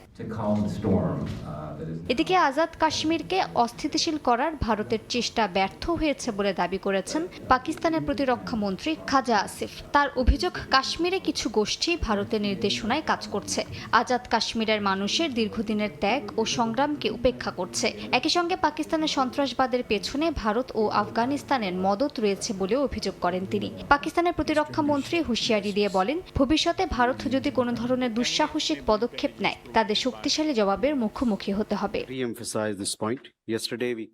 এদিকে আজাদ কাশ্মীরকে অস্থিতিশীল করার ভারতের চেষ্টা ব্যর্থ হয়েছে বলে দাবি করেছেন পাকিস্তানের প্রতিরক্ষা মন্ত্রী খাজা আসিফ। তার অভিযোগ, কাশ্মীরে কিছু গোষ্ঠী ভারতের নির্দেশনায় কাজ করছে, আজাদ কাশ্মীরের মানুষের দীর্ঘদিনের ত্যাগ ও সংগ্রামকে উপেক্ষা করছে। একই সঙ্গে পাকিস্তানের সন্ত্রাসবাদের পেছনে ভারত ও আফগানিস্তানের মদত রয়েছে বলেও অভিযোগ করেন তিনি। পাকিস্তানের প্রতিরক্ষা মন্ত্রী হুঁশিয়ারি দিয়ে বলেন, ভবিষ্যতে ভারত যদি কোনো ধরনের দুঃসাহসিক পদক্ষেপ নেয়, তাদের শক্তিশালী জবাবের মুখোমুখি হতে হবে।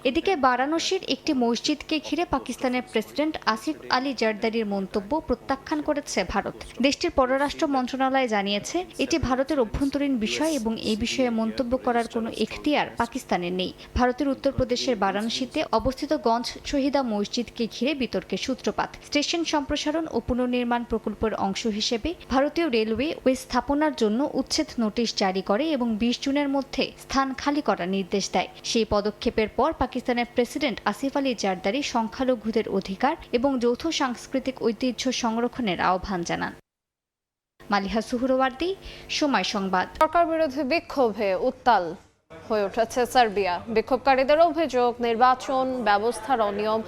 এদিকে বারাণসীর একটি মসজিদকে ঘিরে পাকিস্তানের প্রেসিডেন্ট আসিফ আলী জারদারির মন্তব্য প্রত্যাখ্যান করেছে ভারত। দেশটির পররাষ্ট্র মন্ত্রণালয় জানিয়েছে, এটি ভারতের অভ্যন্তরীণ বিষয় এবং এই বিষয়ে মন্তব্য করার কোনো এখতিয়ার পাকিস্তানের নেই। ভারতের উত্তরপ্রদেশের বারাণসীতে অবস্থিত গঞ্জ শহীদা মসজিদকে ঘিরে বিতর্কের সূত্রপাত। স্টেশন সম্প্রসারণ ও পুনর্নির্মাণ প্রকল্পের অংশ হিসেবে ভারতীয় রেলওয়ে ওই স্থাপনার জন্য উচ্ছেদ নোটিশ জারি করে এবং 20 জুনের মধ্যে স্থান খালি করার নির্দেশ দেয়। সেই পদক্ষেপের পর পাকিস্তানের প্রেসিডেন্ট আসিফ আলী জারদারি সংখ্যালঘুদের অধিকার এবং যৌথ সাংস্কৃতিক ঐতিহ্য সংরক্ষণের আহ্বান জানান। মালিহা সুহুরওয়ার্দী, সময় সংবাদ। সরকার বিরোধী বিক্ষোভে উত্তাল হয়ে উঠেছে সার্বিয়া। বিক্ষোভকারীদের অভিযোগ, নির্বাচন ব্যবস্থার অনিয়ম,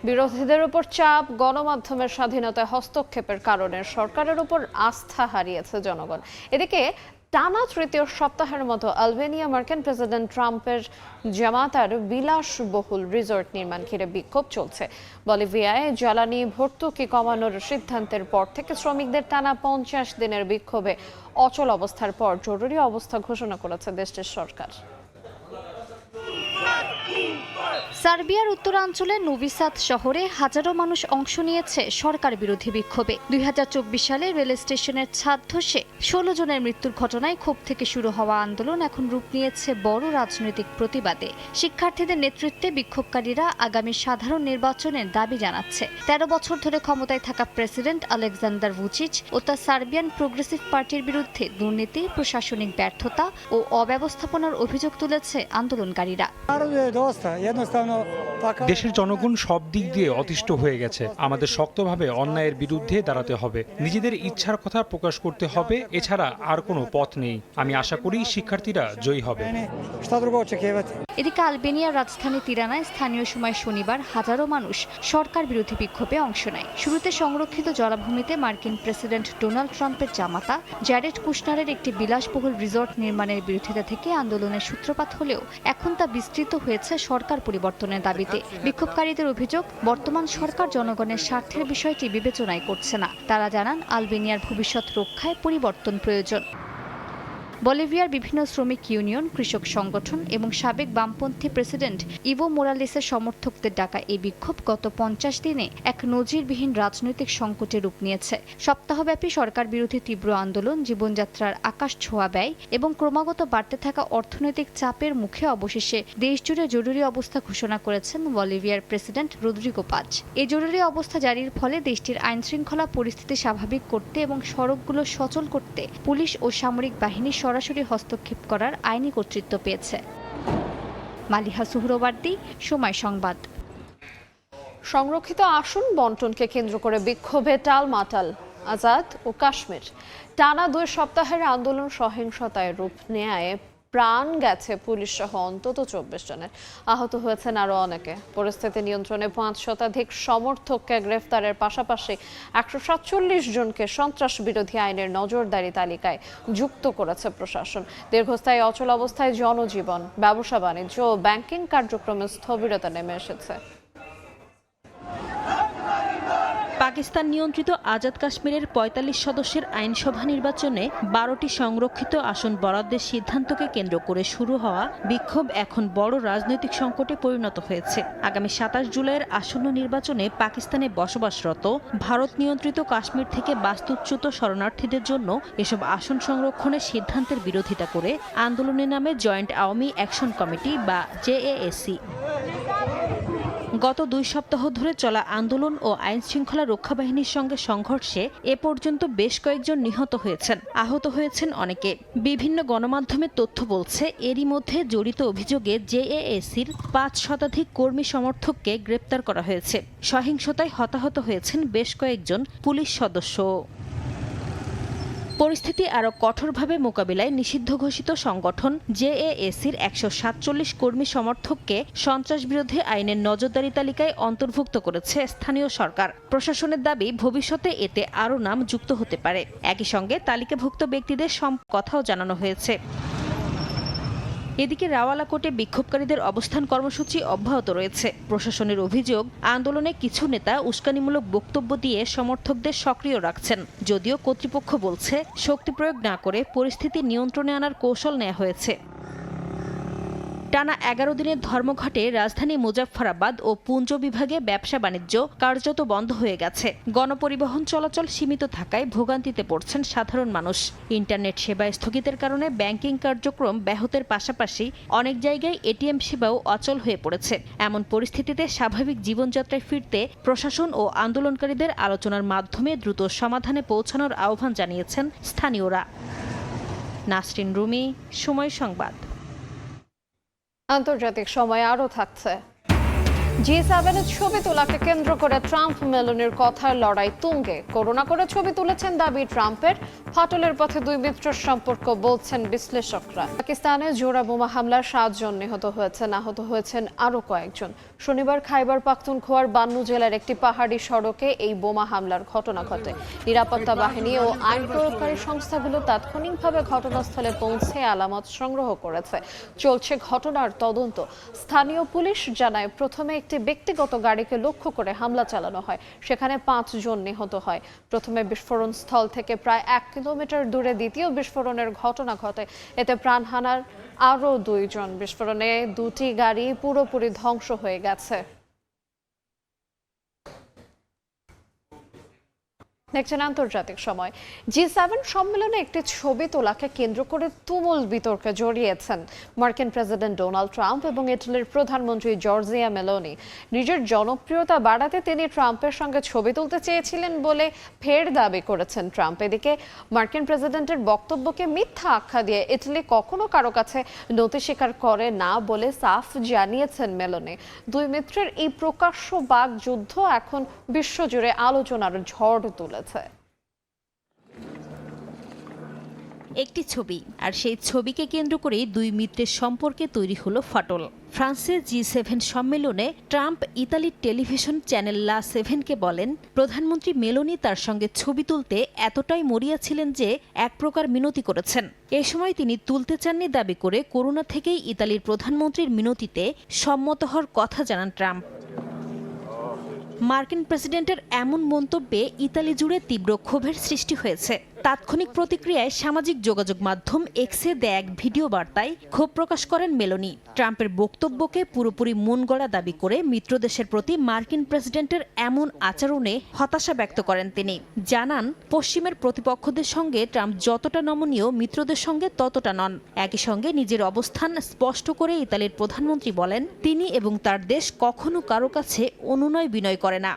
বিরোধীদের উপর চাপ, গণমাধ্যমের স্বাধীনতায় হস্তক্ষেপের কারণে সরকারের উপর আস্থা হারিয়েছে জনগণ। এদিকে টানা তৃতীয় সপ্তাহের মতো আলবেনিয়া মার্কিন প্রেসিডেন্ট ট্রাম্পের জামাতার বিলাসবহুল রিসোর্ট নির্মাণ ঘিরে বিক্ষোভ চলছে। বলিভিয়ায় জ্বালানি ভর্তুকি কমানোর সিদ্ধান্তের পর থেকে শ্রমিকদের টানা 50 দিনের বিক্ষোভে অচল অবস্থার পর জরুরি অবস্থা ঘোষণা করেছে দেশটির সরকার। সার্বিয়ার উত্তরাঞ্চলে নোভি সাদ শহরে হাজারো মানুষ অংশ নিয়েছে সরকার বিরোধী বিক্ষোভে। 2024 সালে রেল স্টেশনের ছাদ ধসে 16 জনের মৃত্যুর ঘটনায় ক্ষোভ থেকে শুরু হওয়া আন্দোলন এখন রূপ নিয়েছে বড় রাজনৈতিক প্রতিবাদে। শিক্ষার্থীদের নেতৃত্বে বিক্ষোভকারীরা আগামী সাধারণ নির্বাচনের দাবি জানাচ্ছে। 13 বছর ধরে ক্ষমতায় থাকা প্রেসিডেন্ট আলেকজান্ডার ভুচিচ ও তার সার্বিয়ান প্রোগ্রেসিভ পার্টির বিরুদ্ধে দুর্নীতি, প্রশাসনিক ব্যর্থতা ও অব্যবস্থাপনার অভিযোগ তুলেছে আন্দোলনকারীরা। দেশের জনগণ সব দিক দিয়ে অতিষ্ঠ হয়ে গেছে। আমাদের শক্তভাবে অন্যায়ের বিরুদ্ধে দাঁড়াতে হবে, নিজেদের ইচ্ছার কথা প্রকাশ করতে হবে, এছাড়া আর কোনো পথ নেই। আমি আশা করি শিক্ষার্থীরা জয়ী হবে। এদিকে আলবেনিয়ার রাজধানী তিরানায় স্থানীয় সময় শনিবার হাজারো মানুষ সরকার বিরোধী বিক্ষোভে অংশ নেয়। শুরুতে সংরক্ষিত জলাভূমিতে মার্কিন প্রেসিডেন্ট ডোনাল্ড ট্রাম্পের জামাতা জ্যারেড কুশনারের একটি বিলাসবহুল রিসর্ট নির্মাণের বিরোধিতা থেকে আন্দোলনের সূত্রপাত হলেও এখন তা বিস্তৃত হয়েছে সরকার পরিবর্তনের দাবিতে। বিক্ষোভকারীদের অভিযোগ, বর্তমান সরকার জনগণের স্বার্থের বিষয়টি বিবেচনাই করছে না। তারা জানান আলবেনিয়ার ভবিষ্যৎ রক্ষায় পরিবর্তন প্রয়োজন। বলিভিয়ার বিভিন্ন শ্রমিক ইউনিয়ন, কৃষক সংগঠন এবং সাবেক বামপন্থী প্রেসিডেন্ট ইভো মোরালেসের সমর্থকদের ডাকা এই বিক্ষোভ গত 50 দিনে এক নজিরবিহীন রাজনৈতিক সংকটে রূপ নিয়েছে। সপ্তাহব্যাপী সরকার বিরোধী তীব্র আন্দোলন, জীবনযাত্রার আকাশ ছোঁয়া ব্যয় এবং ক্রমাগত বাড়তে থাকা অর্থনৈতিক চাপের মুখে অবশেষে দেশজুড়ে জরুরি অবস্থা ঘোষণা করেছেন বলিভিয়ার প্রেসিডেন্ট রদ্রিগো পাজ। এই জরুরি অবস্থা জারির ফলে দেশটির আইনশৃঙ্খলা পরিস্থিতি স্বাভাবিক করতে এবং সড়কগুলো সচল করতে পুলিশ ও সামরিক বাহিনী সরাসরি হস্তক্ষেপ করার আইনি কর্তৃত্ব পেয়েছে। মালিহা সুহরওয়ার্দী, সময় সংবাদ। সংরক্ষিত আসন বন্টনকে কেন্দ্র করে বিক্ষোভে টালমাটাল আজাদ ও কাশ্মীর। টানা 2 সপ্তাহের আন্দোলন সহিংসতায় রূপ নেয়, প্রাণ গেছে পুলিশ সহ অন্তত 24 জনের, আহত হয়েছেন আরো অনেকে। পরিস্থিতি নিয়ন্ত্রণে 5 শতাধিক সমর্থককে গ্রেফতারের পাশাপাশি 147 জনকে সন্ত্রাস বিরোধী আইনের নজরদারি তালিকায় যুক্ত করেছে প্রশাসন। দীর্ঘস্থায়ী অচল অবস্থায় জনজীবন, ব্যবসা বাণিজ্য ও ব্যাংকিং কার্যক্রমে স্থবিরতা নেমে এসেছে। পাকিস্তান নিয়ন্ত্রিত আজাদ কাশ্মীরের 45 সদস্যের আইনসভা নির্বাচনে 12টি সংরক্ষিত আসন বরাদ্দের সিদ্ধান্তকে কেন্দ্র করে শুরু হওয়া বিক্ষোভ এখন বড় রাজনৈতিক সংকটে পরিণত হয়েছে। আগামী 27 জুলাইয়ের আসন্ন নির্বাচনে পাকিস্তানে বসবাসরত ভারত নিয়ন্ত্রিত কাশ্মীর থেকে বাস্তুচ্যুত শরণার্থীদের জন্য এসব আসন সংরক্ষণের সিদ্ধান্তের বিরোধিতা করে আন্দোলনের নামে জয়েন্ট আওয়ামী অ্যাকশন কমিটি বা জেএএসি। গত 2 সপ্তাহ ধরে চলা আন্দোলন ও আইন শৃঙ্খলা রক্ষা বাহিনীর সঙ্গে সংঘর্ষে এ পর্যন্ত বেশ কয়েকজন নিহত হয়েছেন, আহত হয়েছেন অনেকে। বিভিন্ন গণমাধ্যমের তথ্য বলছে, এরই মধ্যে জড়িত অভিযোগে জেএএসির 5 শতাধিক কর্মী সমর্থককে গ্রেপ্তার করা হয়েছে। সহিংসতায় হতাহত হয়েছেন বেশ কয়েকজন পুলিশ সদস্য। পরিস্থিতি আরও কঠোরভাবে মোকাবিলায় নিষিদ্ধ ঘোষিত সংগঠন জেএএসির 147 কর্মী সমর্থককে সন্ত্রাস বিরোধী আইনের নজরদারি তালিকায় অন্তর্ভুক্ত করেছে স্থানীয় সরকার। প্রশাসনের দাবি, ভবিষ্যতে এতে আরও নাম যুক্ত হতে পারে। একই সঙ্গে তালিকাভুক্ত ব্যক্তিদের কথাও জানানো হয়েছে। এদিকে রাওয়ালাকোটে বিক্ষোভকারীদের অবস্থান কর্মসূচি অব্যাহত রয়েছে। প্রশাসনের অভিযোগ, আন্দোলনে কিছু নেতা উস্কানিমূলক বক্তব্য দিয়ে সমর্থকদের সক্রিয় রাখছেন। যদিও কর্তৃপক্ষ বলছে, শক্তি প্রয়োগ না করে পরিস্থিতি নিয়ন্ত্রণে আনার কৌশল নেওয়া হয়েছে। টানা 11 দিনের ধর্মঘটে রাজধানী মুজাফফরাবাদ ও পুঞ্জ বিভাগে ব্যবসা বাণিজ্য কার্যত বন্ধ হয়ে গেছে। গণপরিবহন চলাচল সীমিত থাকায় ভোগান্তিতে পড়ছেন সাধারণ মানুষ। ইন্টারনেট সেবা স্থগিতের কারণে ব্যাংকিং কার্যক্রম ব্যাহতের পাশাপাশি অনেক জায়গায় এটিএম সেবাও অচল হয়ে পড়েছে। এমন পরিস্থিতিতে স্বাভাবিক জীবনযাত্রায় ফিরতে প্রশাসন ও আন্দোলনকারীদের আলোচনার মাধ্যমে দ্রুত সমাধানে পৌঁছানোর আহ্বান জানিয়েছেন স্থানীয়রা। নাসরিন রুমি, সময় সংবাদ। আন্তর্জাতিক সময় আরও থাকছে। জি7-এর ছবি তোলাকে কেন্দ্র করে ট্রাম্প মেলোনির কথার লড়াই তুঙ্গে। করোনা করে ছবি তুলেছেন দাবি ট্রাম্পের। ফাটলের পথে 2 মিত্রের সম্পর্ক বলছেন বিশ্লেষকরা। পাকিস্তানে জোড়া বোমা হামলার 7 জন নিহত হয়েছেন, আহত হয়েছেন আরও কয়েকজন। শনিবার খাইবার পাখতুনখোয়ার বান্নু জেলার একটি পাহাড়ি সড়কে এই বোমা হামলার ঘটনা ঘটে। নিরাপত্তা বাহিনী ও আইন প্রয়োগকারী সংস্থাগুলো তাৎক্ষণিকভাবে ঘটনাস্থলে পৌঁছে আলামত সংগ্রহ করেছে। চলছে ঘটনার তদন্ত। স্থানীয় পুলিশ জানায়, প্রথমে একটি ব্যক্তিগত গাড়িকে লক্ষ্য করে হামলা চালানো হয়। সেখানে 5 জন নিহত হয়। প্রথমে বিস্ফোরণ স্থল থেকে প্রায় 1 কিলোমিটার দূরে দ্বিতীয় বিস্ফোরণের ঘটনা ঘটে। এতে প্রাণ হানার আরও 2 জন। বিস্ফোরণে 2টি গাড়ি পুরোপুরি ধ্বংস হয়ে গেছে। দেখছেন আন্তর্জাতিক সময়। G7 সম্মেলনে একটি ছবি তোলাকে কেন্দ্র করে তুমুল বিতর্কে জড়িয়েছেন মার্কিন প্রেসিডেন্ট ডোনাল্ড ট্রাম্প এবং ইটালির প্রধানমন্ত্রী জর্জিয়া মেলোনি। নিজের জনপ্রিয়তা বাড়াতে তিনি ট্রাম্পের সঙ্গে ছবি তুলতে চেয়েছিলেন বলে ফের দাবি করেছেন ট্রাম্প। এদিকে মার্কিন প্রেসিডেন্টের বক্তব্যকে মিথ্যা আখ্যা দিয়ে ইটালি কখনো কারো কাছে নথি স্বীকার করে না বলে সাফ জানিয়েছেন মেলোনি। দুই মিত্রের এই প্রকাশ্য বাকযুদ্ধ এখন বিশ্বজুড়ে আলোচনার ঝড় তুলেছে। একটি ছবি, আর সেই ছবিকে কেন্দ্র করে দুই মিত্রের সম্পর্কে তৈরি হলো ফাটল। ফ্রান্সের G7 সম্মেলনে ট্রাম্প ইতালির টেলিভিশন চ্যানেল লা 7কে বলেন, প্রধানমন্ত্রী মেলোনি তার সঙ্গে ছবি তুলতে এতটাই মরিয়া ছিলেন যে এক প্রকার মিনতি করেছেন। এ সময় তিনি তুলতে চাননি দাবি করে করোনা থেকেই ইতালির প্রধানমন্ত্রীর মিনতিতে সম্মত হওয়ার কথা জানান ট্রাম্প। মার্কিন প্রেসিডেন্টের এমন মন্তব্যে ইতালি জুড়ে তীব্র ক্ষোভের সৃষ্টি হয়েছে। তাৎক্ষণিক প্রতিক্রিয়ায় সামাজিক যোগাযোগ মাধ্যম এক্সে দেয়া এক ভিডিও বার্তায় ক্ষোভ প্রকাশ করেন মেলোনি। ট্রাম্পের বক্তব্যকে পুরোপুরি মনগড়া দাবি করে মিত্রদেশের প্রতি মার্কিন প্রেসিডেন্টের এমন আচরণে হতাশা ব্যক্ত করেন তিনি। জানান, পশ্চিমের প্রতিপক্ষদের সঙ্গে ট্রাম্প যতটা নমনীয়, মিত্রদের সঙ্গে ততটা নন। একই সঙ্গে নিজের অবস্থান স্পষ্ট করে ইতালির প্রধানমন্ত্রী বলেন, তিনি এবং তার দেশ কখনো কারো কাছে অনুনয় বিনয় করে না।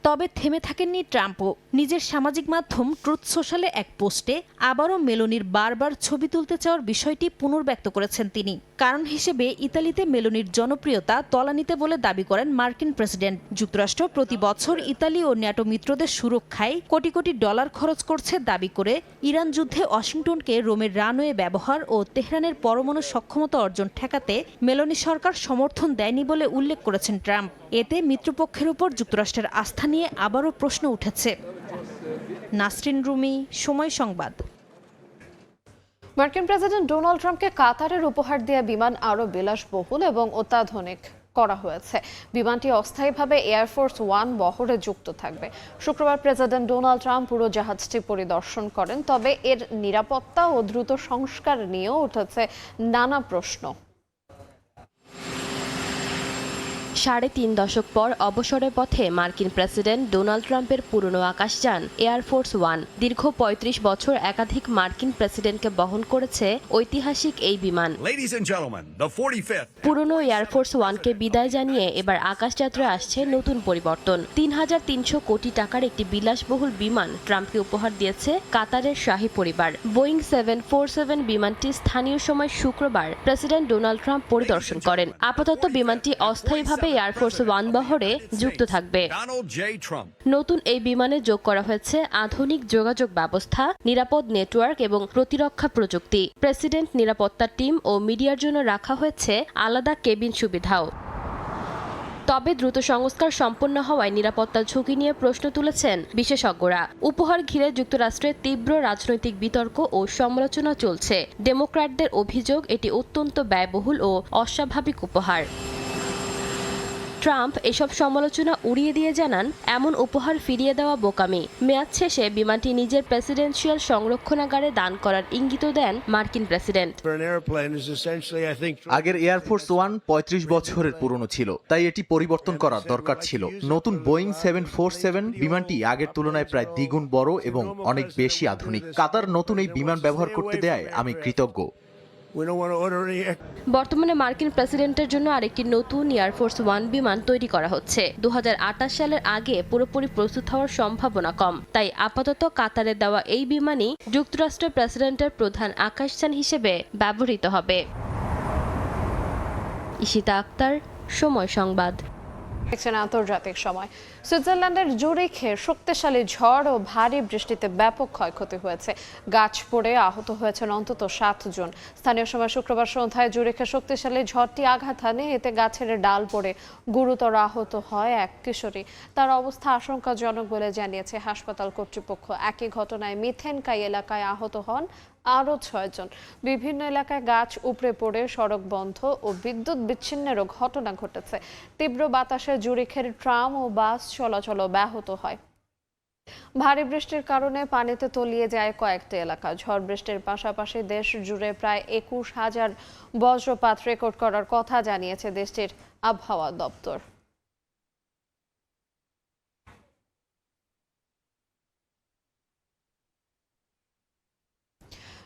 তবে থেমে থাকেননি ট্রাম্পও। নিজের সামাজিক মাধ্যম ট্রুথ সোশ্যালে এক পোস্টে আবারও মেলোনির বারবার ছবি তুলতে চাওয়ার বিষয়টি পুনর্ব্যক্ত করেছেন তিনি। কারণ হিসেবে ইতালিতে মেলোনির জনপ্রিয়তা তলানিতে বলে দাবি করেন মার্কিন প্রেসিডেন্ট। যুক্তরাষ্ট্র প্রতি বছর ইতালি ও ন্যাটো মিত্রদের সুরক্ষায় কোটি কোটি ডলার খরচ করছে দাবি করে ইরান যুদ্ধে ওয়াশিংটনকে রোমের রানওয়ে ব্যবহার ও তেহরানের পরমাণু সক্ষমতা অর্জন ঠেকাতে মেলোনি সরকার সমর্থন দেয়নি বলে উল্লেখ করেছেন ট্রাম্প। এতে মিত্রপক্ষের উপর যুক্তরাষ্ট্রের আস্থা নিয়ে আবারও প্রশ্ন উঠেছে। নাসরিন রুমি, সময় সংবাদ। মার্কিন প্রেসিডেন্ট ডোনাল্ড ট্রাম্পকে কাতারের উপহার দেয়া বিমান আরও বিলাসবহুল এবং অত্যাধুনিক করা হয়েছে। বিমানটি অস্থায়ীভাবে এয়ারফোর্স 1 বহরে যুক্ত থাকবে। শুক্রবার প্রেসিডেন্ট ডোনাল্ড ট্রাম্প পুরো জাহাজটি পরিদর্শন করেন। তবে এর নিরাপত্তা ও দ্রুত সংস্কার নিয়েও উঠেছে নানা প্রশ্ন। 3.5 দশক পর অবসরের পথে মার্কিন প্রেসিডেন্ট ডোনাল্ড ট্রাম্পের পুরনো আকাশযান এয়ারফোর্স 1 দীর্ঘ 35 বছর একাধিক মার্কিন প্রেসিডেন্টকে বহন করেছে ঐতিহাসিক এই বিমান। পুরনো এয়ারফোর্স 1কে বিদায় জানিয়ে এবার আকাশযাত্রায় আসছে নতুন পরিবর্তন। 3,300 কোটি টাকার একটি বিলাসবহুল বিমান ট্রাম্পকে উপহার দিয়েছে কাতারের শাহী পরিবার। বোয়িং 747 বিমানটি স্থানীয় সময় শুক্রবার প্রেসিডেন্ট ডোনাল্ড ট্রাম্প পরিদর্শন করেন। আপাতত বিমানটি অস্থায়ীভাবে এয়ারফোর্স 1 বহরে যুক্ত থাকবে। নতুন এই বিমানে যোগ করা হয়েছে আধুনিক যোগাযোগ ব্যবস্থা, নিরাপদ নেটওয়ার্ক এবং প্রতিরক্ষা প্রযুক্তি। প্রেসিডেন্ট নিরাপত্তা টিম ও মিডিয়ার জন্য রাখা হয়েছে আলাদা কেবিন সুবিধাও। তবে দ্রুত সংস্কার সম্পন্ন হওয়ায় নিরাপত্তার ঝুঁকি নিয়ে প্রশ্ন তুলেছেন বিশেষজ্ঞরা। উপহার ঘিরে যুক্তরাষ্ট্রের তীব্র রাজনৈতিক বিতর্ক ও সমালোচনা চলছে। ডেমোক্র্যাটদের অভিযোগ এটি অত্যন্ত ব্যয়বহুল ও অস্বাভাবিক উপহার। ট্রাম্প এসব সমালোচনা উড়িয়ে দিয়ে জানান, এমন উপহার ফিরিয়ে দেওয়া বোকামি। মেয়াদ শেষে বিমানটি নিজের প্রেসিডেন্সিয়াল সংরক্ষণাগারে দান করার ইঙ্গিত দেন মার্কিন প্রেসিডেন্ট। আগের এয়ারফোর্স 1 35 বছরের পুরনো ছিল, তাই এটি পরিবর্তন করার দরকার ছিল। নতুন বোয়িং 747 বিমানটি আগের তুলনায় প্রায় দ্বিগুণ বড় এবং অনেক বেশি আধুনিক। কাতার নতুন এই বিমান ব্যবহার করতে দেয় আমি কৃতজ্ঞ। বর্তমানে মার্কিন প্রেসিডেন্টের জন্য আরেকটি নতুন এয়ারফোর্স 1 বিমান তৈরি করা হচ্ছে। 2028 সালের আগে পুরোপুরি প্রস্তুত হওয়ার সম্ভাবনা কম। তাই আপাতত কাতারে দেওয়া এই বিমানই যুক্তরাষ্ট্রের প্রেসিডেন্টের প্রধান আকাশযান হিসেবে ব্যবহৃত হবে। ইশিতা আক্তার, সময় সংবাদ। দেখছেন আন্তর্জাতিক সময়। সুইজারল্যান্ডের জুরিখে শক্তিশালী ঝড় ও ভারী বৃষ্টিতে ব্যাপক ক্ষয়ক্ষতি হয়েছে। গাছ পড়ে আহত হয়েছেন অন্তত 7 জন। স্থানীয় সময় শুক্রবার সন্ধ্যায় জুরিখে শক্তিশালী ঝড়টি আঘাত হানে। এতে গাছের ডাল পড়ে গুরুতর আহত হয় এক কিশোরী। তার অবস্থা আশঙ্কাজনক বলে জানিয়েছে হাসপাতাল কর্তৃপক্ষ। একই ঘটনায় মিথেনকাই এলাকায় আহত হন আরও 6 জন। বিভিন্ন এলাকায় গাছ উপড়ে পড়ে সড়ক বন্ধ ও বিদ্যুৎ বিচ্ছিন্নেরও ঘটনা ঘটেছে। তীব্র বাতাসে জুরিখের ট্রাম ও বাস চলাচল ব্যাহত হয়। ভারী বৃষ্টির কারণে পানিতে তলিয়ে যায় কয়েকটি এলাকা। ঝড় বৃষ্টির পাশাপাশি দেশ জুড়ে প্রায় 21,000 বজ্রপাত রেকর্ড করার কথা জানিয়েছে দেশটির আবহাওয়া দপ্তর।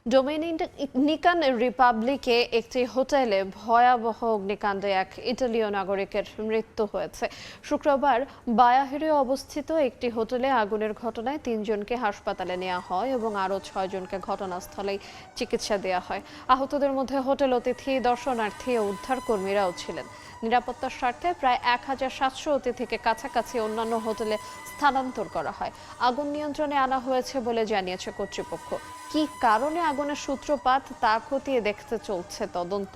ডোমিনিকান রিপাবলিকে একটি হোটেলে ভয়াবহ অগ্নিকাণ্ডে এক ইতালীয় নাগরিকের মৃত্যু হয়েছে। শুক্রবার বায়াহিরে অবস্থিত একটি হোটেলে আগুনের ঘটনায় ৩ জনকে হাসপাতালে নেওয়া হয় এবং আরও ৬ জনকে ঘটনাস্থলেই চিকিৎসা দেওয়া হয়। আহতদের মধ্যে হোটেল অতিথি, দর্শনার্থী ও উদ্ধারকর্মীরাও ছিলেন। নিরাপত্তার স্বার্থে প্রায় ১৭০০ অতিথিকে কাছাকাছি অন্যান্য হোটেলে স্থানান্তর করা হয়। আগুন নিয়ন্ত্রণে আনা হয়েছে বলে জানিয়েছে কর্তৃপক্ষ। কী কারণে আগুনের সূত্রপাত তা খতিয়ে দেখতে চলছে তদন্ত।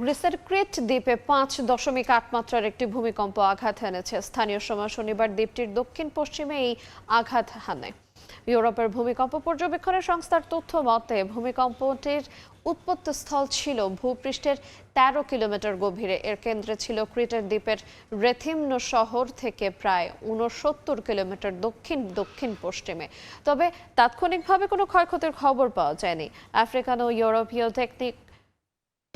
গ্রিসের ক্রিট দ্বীপে ৫.৮ মাত্রার একটি ভূমিকম্প আঘাত এনেছে। স্থানীয় সময় শনিবার দ্বীপটির দক্ষিণ পশ্চিমে এই আঘাত হানে। ইউরোপের ভূমিকম্প পর্যবেক্ষণের সংস্থার তথ্য মতে ভূমিকম্পটির উৎপত্তিস্থল ছিল ভূপৃষ্ঠের ১৩ কিলোমিটার গভীরে। এর কেন্দ্রে ছিল ক্রিটের দ্বীপের রেথিমনো শহর থেকে প্রায় ৬৯ কিলোমিটার দক্ষিণ পশ্চিমে। তবে তাৎক্ষণিকভাবে কোনো ক্ষয়ক্ষতির খবর পাওয়া যায়নি। আফ্রিকান ও ইউরোপীয়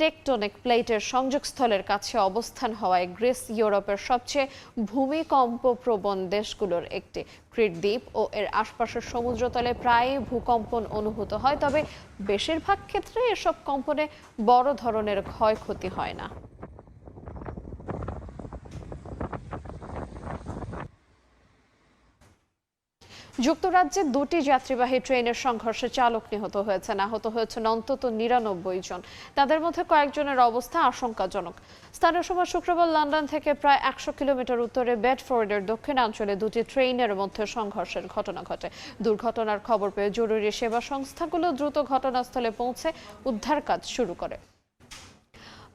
টেকটনিক প্লেটের সংযোগস্থলের কাছে অবস্থান হওয়ায় গ্রিস ইউরোপের সবচেয়ে ভূমিকম্পপ্রবণ দেশগুলোর একটি। ক্রিট দ্বীপ ও এর আশপাশের সমুদ্রতলে প্রায়ই ভূকম্পন অনুভূত হয়, তবে বেশিরভাগ ক্ষেত্রে এসব কম্পনে বড় ধরনের ক্ষয়ক্ষতি হয় না। যুক্তরাজ্যে 2টি যাত্রীবাহী ট্রেনের সংঘর্ষে চালক নিহত হয়েছেন। আহত হয়েছেন অন্তত ৯৯ জন। তাদের মধ্যে কয়েকজনের অবস্থা আশঙ্কাজনক। স্থানীয় সময় শুক্রবার লন্ডন থেকে প্রায় ১০০ কিলোমিটার উত্তরে বেডফোর্ডের দক্ষিণাঞ্চলে 2টি ট্রেনের মধ্যে সংঘর্ষের ঘটনা ঘটে। দুর্ঘটনার খবর পেয়ে জরুরি সেবা সংস্থাগুলো দ্রুত ঘটনাস্থলে পৌঁছে উদ্ধার কাজ শুরু করে।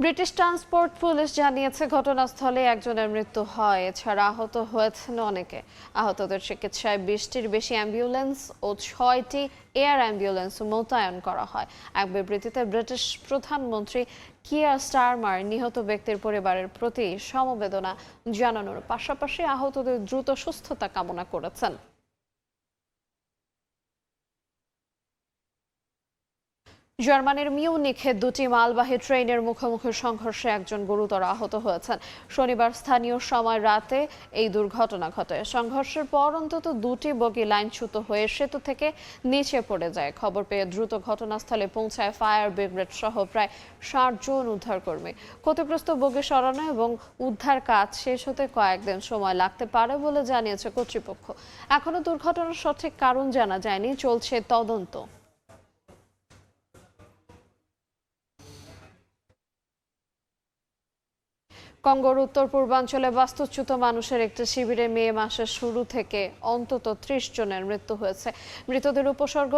ব্রিটিশ ট্রান্সপোর্ট পুলিশ জানিয়েছে ঘটনাস্থলে একজনের মৃত্যু হয়। এছাড়া আহত হয়েছেন অনেকে। আহতদের চিকিৎসায় 20টির বেশি অ্যাম্বুলেন্স ও 6টি এয়ার অ্যাম্বুলেন্স মোতায়েন করা হয়। এক বিবৃতিতে ব্রিটিশ প্রধানমন্ত্রী কিয়ার স্টারমার নিহত ব্যক্তির পরিবারের প্রতি সমবেদনা জানানোর পাশাপাশি আহতদের দ্রুত সুস্থতা কামনা করেছেন। জার্মানির মিউনিখে 2টি মালবাহী ট্রেনের মুখোমুখি সংঘর্ষে একজন গুরুতর আহত হয়েছেন। শনিবার স্থানীয় সময় রাতে এই দুর্ঘটনা ঘটে। সংঘর্ষের পর অন্তত 2টি বগি লাইনচ্যুত হয়ে সেতু থেকে নিচে পড়ে যায়। খবর পেয়ে দ্রুত ঘটনাস্থলে পৌঁছায় ফায়ার ব্রিগেড সহ প্রায় 60 জন উদ্ধারকর্মী। ক্ষতিগ্রস্ত বগি সরানো এবং উদ্ধার কাজ শেষ হতে কয়েকদিন সময় লাগতে পারে বলে জানিয়েছে কর্তৃপক্ষ। এখনো দুর্ঘটনার সঠিক কারণ জানা যায়নি, চলছে তদন্ত। কঙ্গোর উত্তর পূর্বাঞ্চলে বাস্তুচ্যুত মানুষের একটি শিবিরে মে মাসের শুরু থেকে অন্তত 30 জনের মৃত্যু হয়েছে। মৃতদের উপসর্গ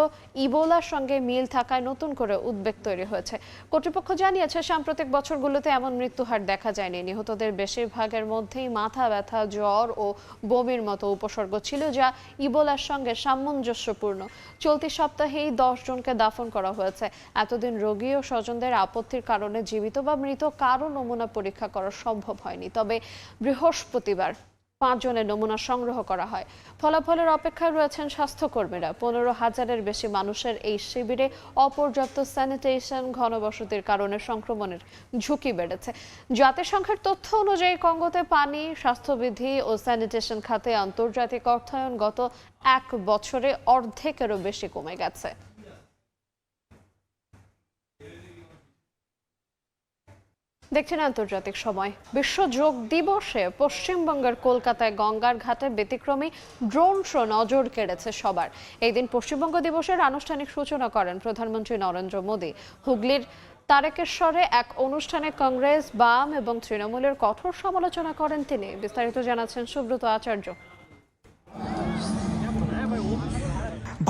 ইবোলার সঙ্গে মিল থাকায় নতুন করে উদ্বেগ তৈরি হয়েছে। কর্তৃপক্ষ জানিয়েছে সাম্প্রতিক বছরগুলোতে এমন মৃত্যুহার দেখা যায়নি। নিহতদের বেশিরভাগের মধ্যেই মাথা ব্যথা, জ্বর ও বমির মতো উপসর্গ ছিল, যা ইবোলার সঙ্গে সামঞ্জস্যপূর্ণ। চলতি সপ্তাহেই 10 জনকে দাফন করা হয়েছে। এতদিন রোগী ও স্বজনদের আপত্তির কারণে জীবিত বা মৃত কারো নমুনা পরীক্ষা করা সম্ভব হয়নি। তবে বৃহস্পতিবার 5 জনের নমুনা সংগ্রহ করা হয়। ফলাফলের অপেক্ষায় রয়েছেন স্বাস্থ্যকর্মীরা। 15,000-এর বেশি মানুষের এই শিবিরে অপর্যাপ্ত স্যানিটেশন, ঘনবসতির কারণে সংক্রমণের ঝুঁকি বেড়েছে। জাতিসংঘের তথ্য অনুযায়ী কঙ্গোতে পানি, স্বাস্থ্যবিধি ও স্যানিটেশন খাতে আন্তর্জাতিক অর্থায়ন গত 1 বছরে অর্ধেকেরও বেশি কমে গেছে। দেখছেন আন্তর্জাতিক সময়। বিশ্ব যোগ দিবসে পশ্চিমবঙ্গের কলকাতায় গঙ্গার ঘাটে ব্যতিক্রমী ড্রোন শো নজর কেড়েছে সবার। এই দিন পশ্চিমবঙ্গ দিবসের আনুষ্ঠানিক সূচনা করেন প্রধানমন্ত্রী নরেন্দ্র মোদী। হুগলির তারকেশ্বরে এক অনুষ্ঠানে কংগ্রেস, বাম এবং তৃণমূলের কঠোর সমালোচনা করেন তিনি। বিস্তারিত জানাচ্ছেন সুব্রত আচার্য।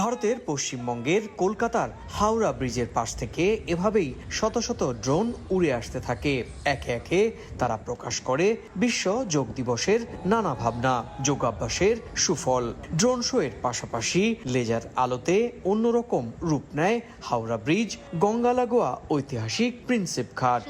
ভারতের পশ্চিমবঙ্গের কলকাতার হাওড়া ব্রিজের পাশ থেকে এভাবেই শত শত ড্রোন উড়ে আসতে থাকে। একে একে তারা প্রকাশ করে বিশ্ব যোগ দিবসের নানা ভাবনা, যোগাভ্যাসের সুফল। ড্রোন শো এর পাশাপাশি লেজার আলোতে অন্যরকম রূপ নেয় হাওড়া ব্রিজ, গঙ্গা লাগোয়া ঐতিহাসিক প্রিন্সেপ ঘাট।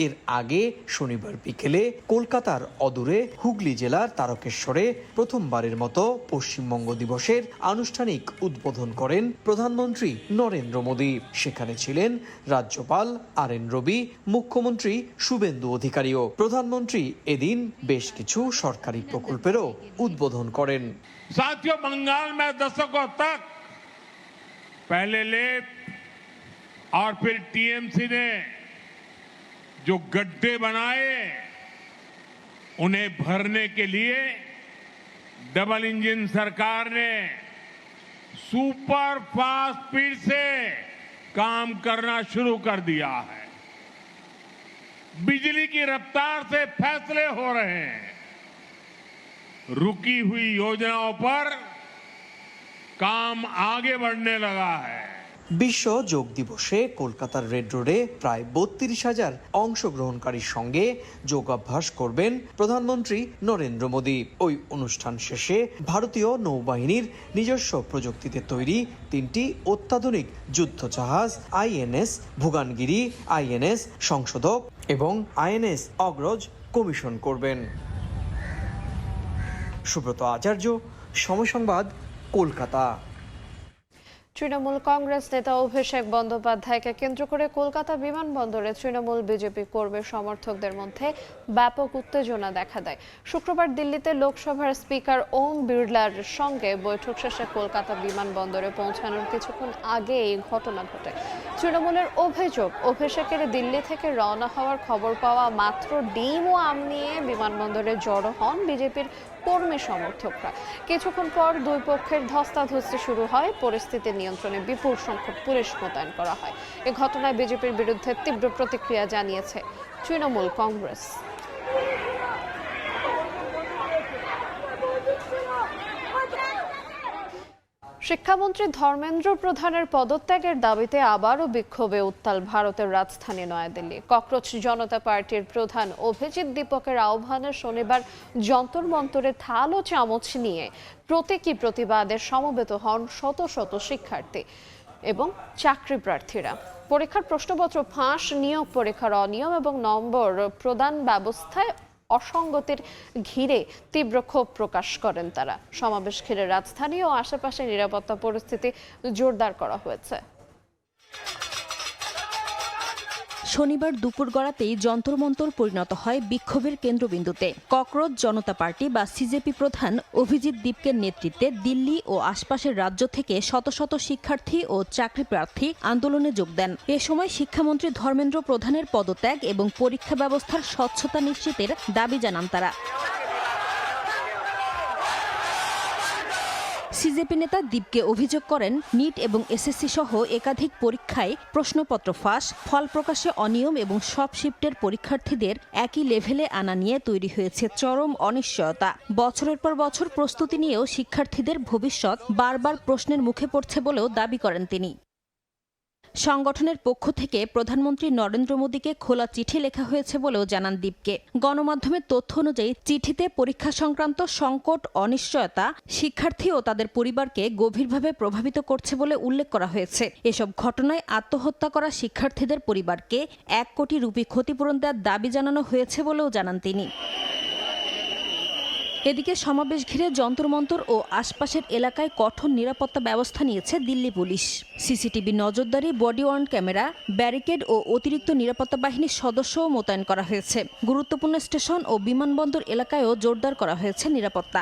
এর আগে শনিবার বিকেলে কলকাতার অদূরে হুগলি জেলার তারকেশ্বরে প্রথমবারের মতো পশ্চিমবঙ্গ দিবসের আনুষ্ঠানিক উদ্বোধন করেন প্রধানমন্ত্রী নরেন্দ্র মোদী। সেখানে ছিলেন রাজ্যপাল RN রবি, মুখ্যমন্ত্রী শুভেন্দু অধিকারীও। প্রধানমন্ত্রী এদিন বেশ কিছু সরকারি প্রকল্পেরও উদ্বোধন করেন। साथियों, बंगाल में दशकों तक पहले लेप और फिर टीएमसी ने जो गड्ढे बनाए उन्हें भरने के लिए डबल इंजन सरकार ने सुपर फास्ट स्पीड से काम करना शुरू कर दिया है। बिजली की रफ्तार से फैसले हो रहे हैं। रुकी हुई योजनाओं पर काम आगे बढ़ने लगा है। বিশ্ব যোগ দিবসে কলকাতার রেড রোডে প্রায় 32,000 অংশগ্রহণকারীর সঙ্গে যোগাভ্যাস করবেন প্রধানমন্ত্রী নরেন্দ্র মোদী। ওই অনুষ্ঠান শেষে ভারতীয় নৌবাহিনীর নিজস্ব প্রযুক্তিতে তৈরি 3টি অত্যাধুনিক যুদ্ধ জাহাজ INS ভুগানগিরি, INS সংশোধক এবং INS অগ্রজ কমিশন করবেন। সুব্রত আচার্য, সময় সংবাদ, কলকাতা। তৃণমূল কংগ্রেস নেতা অভিষেক বন্দ্যোপাধ্যায়কে কেন্দ্র করে কলকাতা বিমানবন্দরে তৃণমূল বিজেপি কর্মী সমর্থকদের মধ্যে ব্যাপক উত্তেজনা দেখা দেয়। শুক্রবার দিল্লিতে লোকসভার স্পিকার ওম বিড়লার সঙ্গে বৈঠক শেষে কলকাতা বিমানবন্দরে পৌঁছানোর কিছুক্ষণ আগে এই ঘটনা ঘটে। তৃণমূলের অভিযোগ, অভিষেকের দিল্লি থেকে রওনা হওয়ার খবর পাওয়া মাত্র ডিম ও আম নিয়ে বিমানবন্দরে জড়ো হন বিজেপির কর্মী সমর্থকরা। কিছুক্ষণ পর দুই পক্ষের ধস্তাধস্তি শুরু হয়। পরিস্থিতি নিয়ন্ত্রণে বিপুল সংখ্যক পুলিশ মোতায়েন করা হয়। এ ঘটনায় বিজেপির বিরুদ্ধে তীব্র প্রতিক্রিয়া জানিয়েছে তৃণমূল কংগ্রেস। শিক্ষামন্ত্রী ধর্মেন্দ্র প্রধানের পদত্যাগের দাবিতে আবারও বিক্ষোভে উত্তাল ভারতের রাজধানী নয়াদিল্লি। ককরোচ জনতা পার্টির প্রধান অভিজিৎ দীপকের আহ্বানে শনিবার যন্তর মন্তরে থাল ও চামচ নিয়ে প্রতীকী প্রতিবাদে সমবেত হন শত শত শিক্ষার্থী এবং চাকরি প্রার্থীরা। পরীক্ষার প্রশ্নপত্র ফাঁস, নিয়োগ পরীক্ষার অনিয়ম এবং নম্বর প্রদান ব্যবস্থায় অসঙ্গতির ঘিরে তীব্র ক্ষোভ প্রকাশ করেন তারা। সমাবেশ ঘিরে রাজধানী ও আশেপাশে নিরাপত্তা পরিস্থিতি জোরদার করা হয়েছে। শনিবার দুপুর গড়াতেই যন্তর মন্তর পরিণত হয় বিক্ষোভের কেন্দ্রবিন্দুতে। ককরোচ জনতা পার্টি বা CJP প্রধান অভিজিৎ দীপকের নেতৃত্বে দিল্লি ও আশপাশের রাজ্য থেকে শত শত শিক্ষার্থী ও চাকরি প্রার্থী আন্দোলনে যোগ দেন। এ সময় শিক্ষামন্ত্রী ধর্মেন্দ্র প্রধানের পদত্যাগ এবং পরীক্ষা ব্যবস্থার স্বচ্ছতা নিশ্চিতের দাবি জানান তারা। CJP নেতা দীপকে অভিযোগ করেন, নিট এবং SSC সহ একাধিক পরীক্ষায় প্রশ্নপত্র ফাঁস, ফল প্রকাশে অনিয়ম এবং সব শিফটের পরীক্ষার্থীদের একই লেভেলে আনা নিয়ে তৈরি হয়েছে চরম অনিশ্চয়তা। বছরের পর বছর প্রস্তুতি নিয়েও শিক্ষার্থীদের ভবিষ্যৎ বারবার প্রশ্নের মুখে পড়ছে বলেও দাবি করেন তিনি। সংগঠনের পক্ষ থেকে প্রধানমন্ত্রী নরেন্দ্র মোদীকে খোলা চিঠি লেখা হয়েছে বলেও জানান দীপকে। গণমাধ্যমের তথ্য অনুযায়ী চিঠিতে পরীক্ষা সংক্রান্ত সংকট, অনিশ্চয়তা শিক্ষার্থী ও তাদের পরিবারকে গভীরভাবে প্রভাবিত করছে বলে উল্লেখ করা হয়েছে। এসব ঘটনায় আত্মহত্যা করা শিক্ষার্থীদের পরিবারকে 1 কোটি রুপি ক্ষতিপূরণ দেওয়ার দাবি জানানো হয়েছে বলেও জানান তিনি। এদিকে সমাবেশ ঘিরে যন্তর মন্তর ও আশপাশের এলাকায় কঠোর নিরাপত্তা ব্যবস্থা নিয়েছে দিল্লি পুলিশ। সিসিটিভি নজরদারি, বডি ওয়ার্ন ক্যামেরা, ব্যারিকেড ও অতিরিক্ত নিরাপত্তা বাহিনীর সদস্যও মোতায়েন করা হয়েছে। গুরুত্বপূর্ণ স্টেশন ও বিমানবন্দর এলাকায়ও জোরদার করা হয়েছে নিরাপত্তা।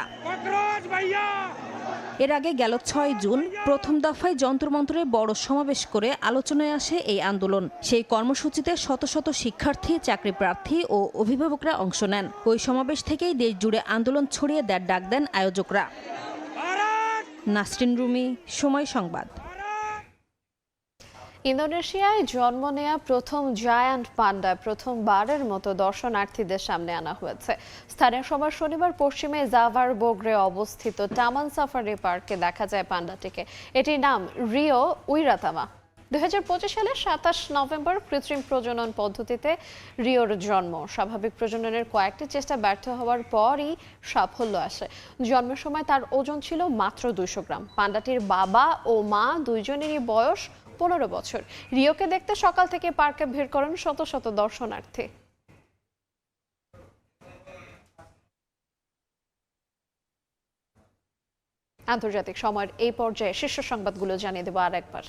এর আগে গেল 6 জুন প্রথম দফায় যন্তর মন্তরে বড় সমাবেশ করে আলোচনায় আসে এই আন্দোলন। সেই কর্মসূচিতে শত শত শিক্ষার্থী, চাকরি প্রার্থী ও অভিভাবকরা অংশ নেন। ওই সমাবেশ থেকেই দেশ জুড়ে আন্দোলন ছড়িয়ে দেওয়ার ডাক দেন আয়োজকরা। নাসরিন রুমি, সময় সংবাদ। ইন্দোনেশিয়ায় জন্ম নেয়া প্রথম জায়ান্ট পান্ডা প্রথমবারের মতো দর্শনার্থীদের সামনে আনা হয়েছে। স্থানীয় সময় শনিবার পশ্চিমে জাভার বোগরে অবস্থিত টামান সাফারি পার্কে দেখা যায় পান্ডাটিকে। এটির নাম রিও উইরাতামা। 2025 সালের 27 নভেম্বর কৃত্রিম প্রজনন পদ্ধতিতে রিওর জন্ম। স্বাভাবিক প্রজননের কয়েকটি চেষ্টা ব্যর্থ হওয়ার পরই সাফল্য আসে। জন্মের সময় তার ওজন ছিল মাত্র 200 গ্রাম। পান্ডাটির বাবা ও মা দুইজনেরই বয়স 15 বছর। রিওকে দেখতে সকাল থেকে পার্কে ভিড় করেন শত শত দর্শনার্থী। আন্তর্জাতিক সময়ের এই পর্যায়ে শীর্ষ সংবাদগুলো জানিয়ে দেব আরেকবার।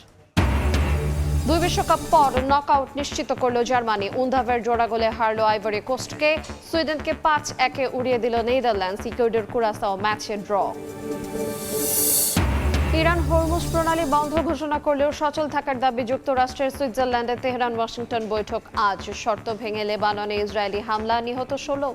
2 বিশ্বকাপ পর নকআউট নিশ্চিত করলো জার্মানি। উন্দাভের জোড়া গোলে হারলো আইভরি কোস্টকে। সুইডেনকে 5-1 উড়িয়ে দিল নেদারল্যান্ডস। ইকুয়েডর কুরাসাও ম্যাচে ড্র। ইরান হরমুজ প্রণালী বন্ধ ঘোষণা করলেও সচল থাকার দাবি যুক্তরাষ্ট্রের। সুইজারল্যান্ডে তেহরান ওয়াশিংটন বৈঠক আজ। শর্ত ভেঙে লেবাননে ইসরায়েলি হামলা, নিহত 16।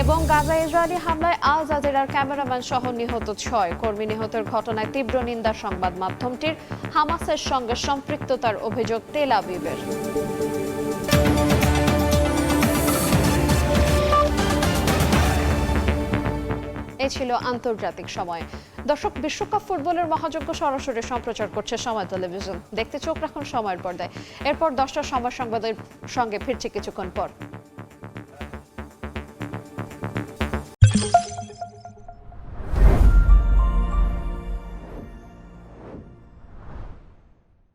এবং গাজা ইসরায়েলি হামলায় আল জাজিরার ক্যামেরাম্যান সহ নিহত 6 কর্মী। নিহতের ঘটনায় তীব্র নিন্দা সংবাদ মাধ্যমটির। হামাসের সঙ্গে সম্পৃক্ততার অভিযোগ তেল আবিবের। এ ছিল আন্তর্জাতিক সময়। দর্শক, বিশ্বকাপ ফুটবলের মহাযজ্ঞ সরাসরি সম্প্রচার করছে সময় টেলিভিশন। দেখতে চোখ রাখুন সময়ের পর্দায়। এরপর 10টার সময় সংবাদের সঙ্গে ফিরছে কিছুক্ষণ পর।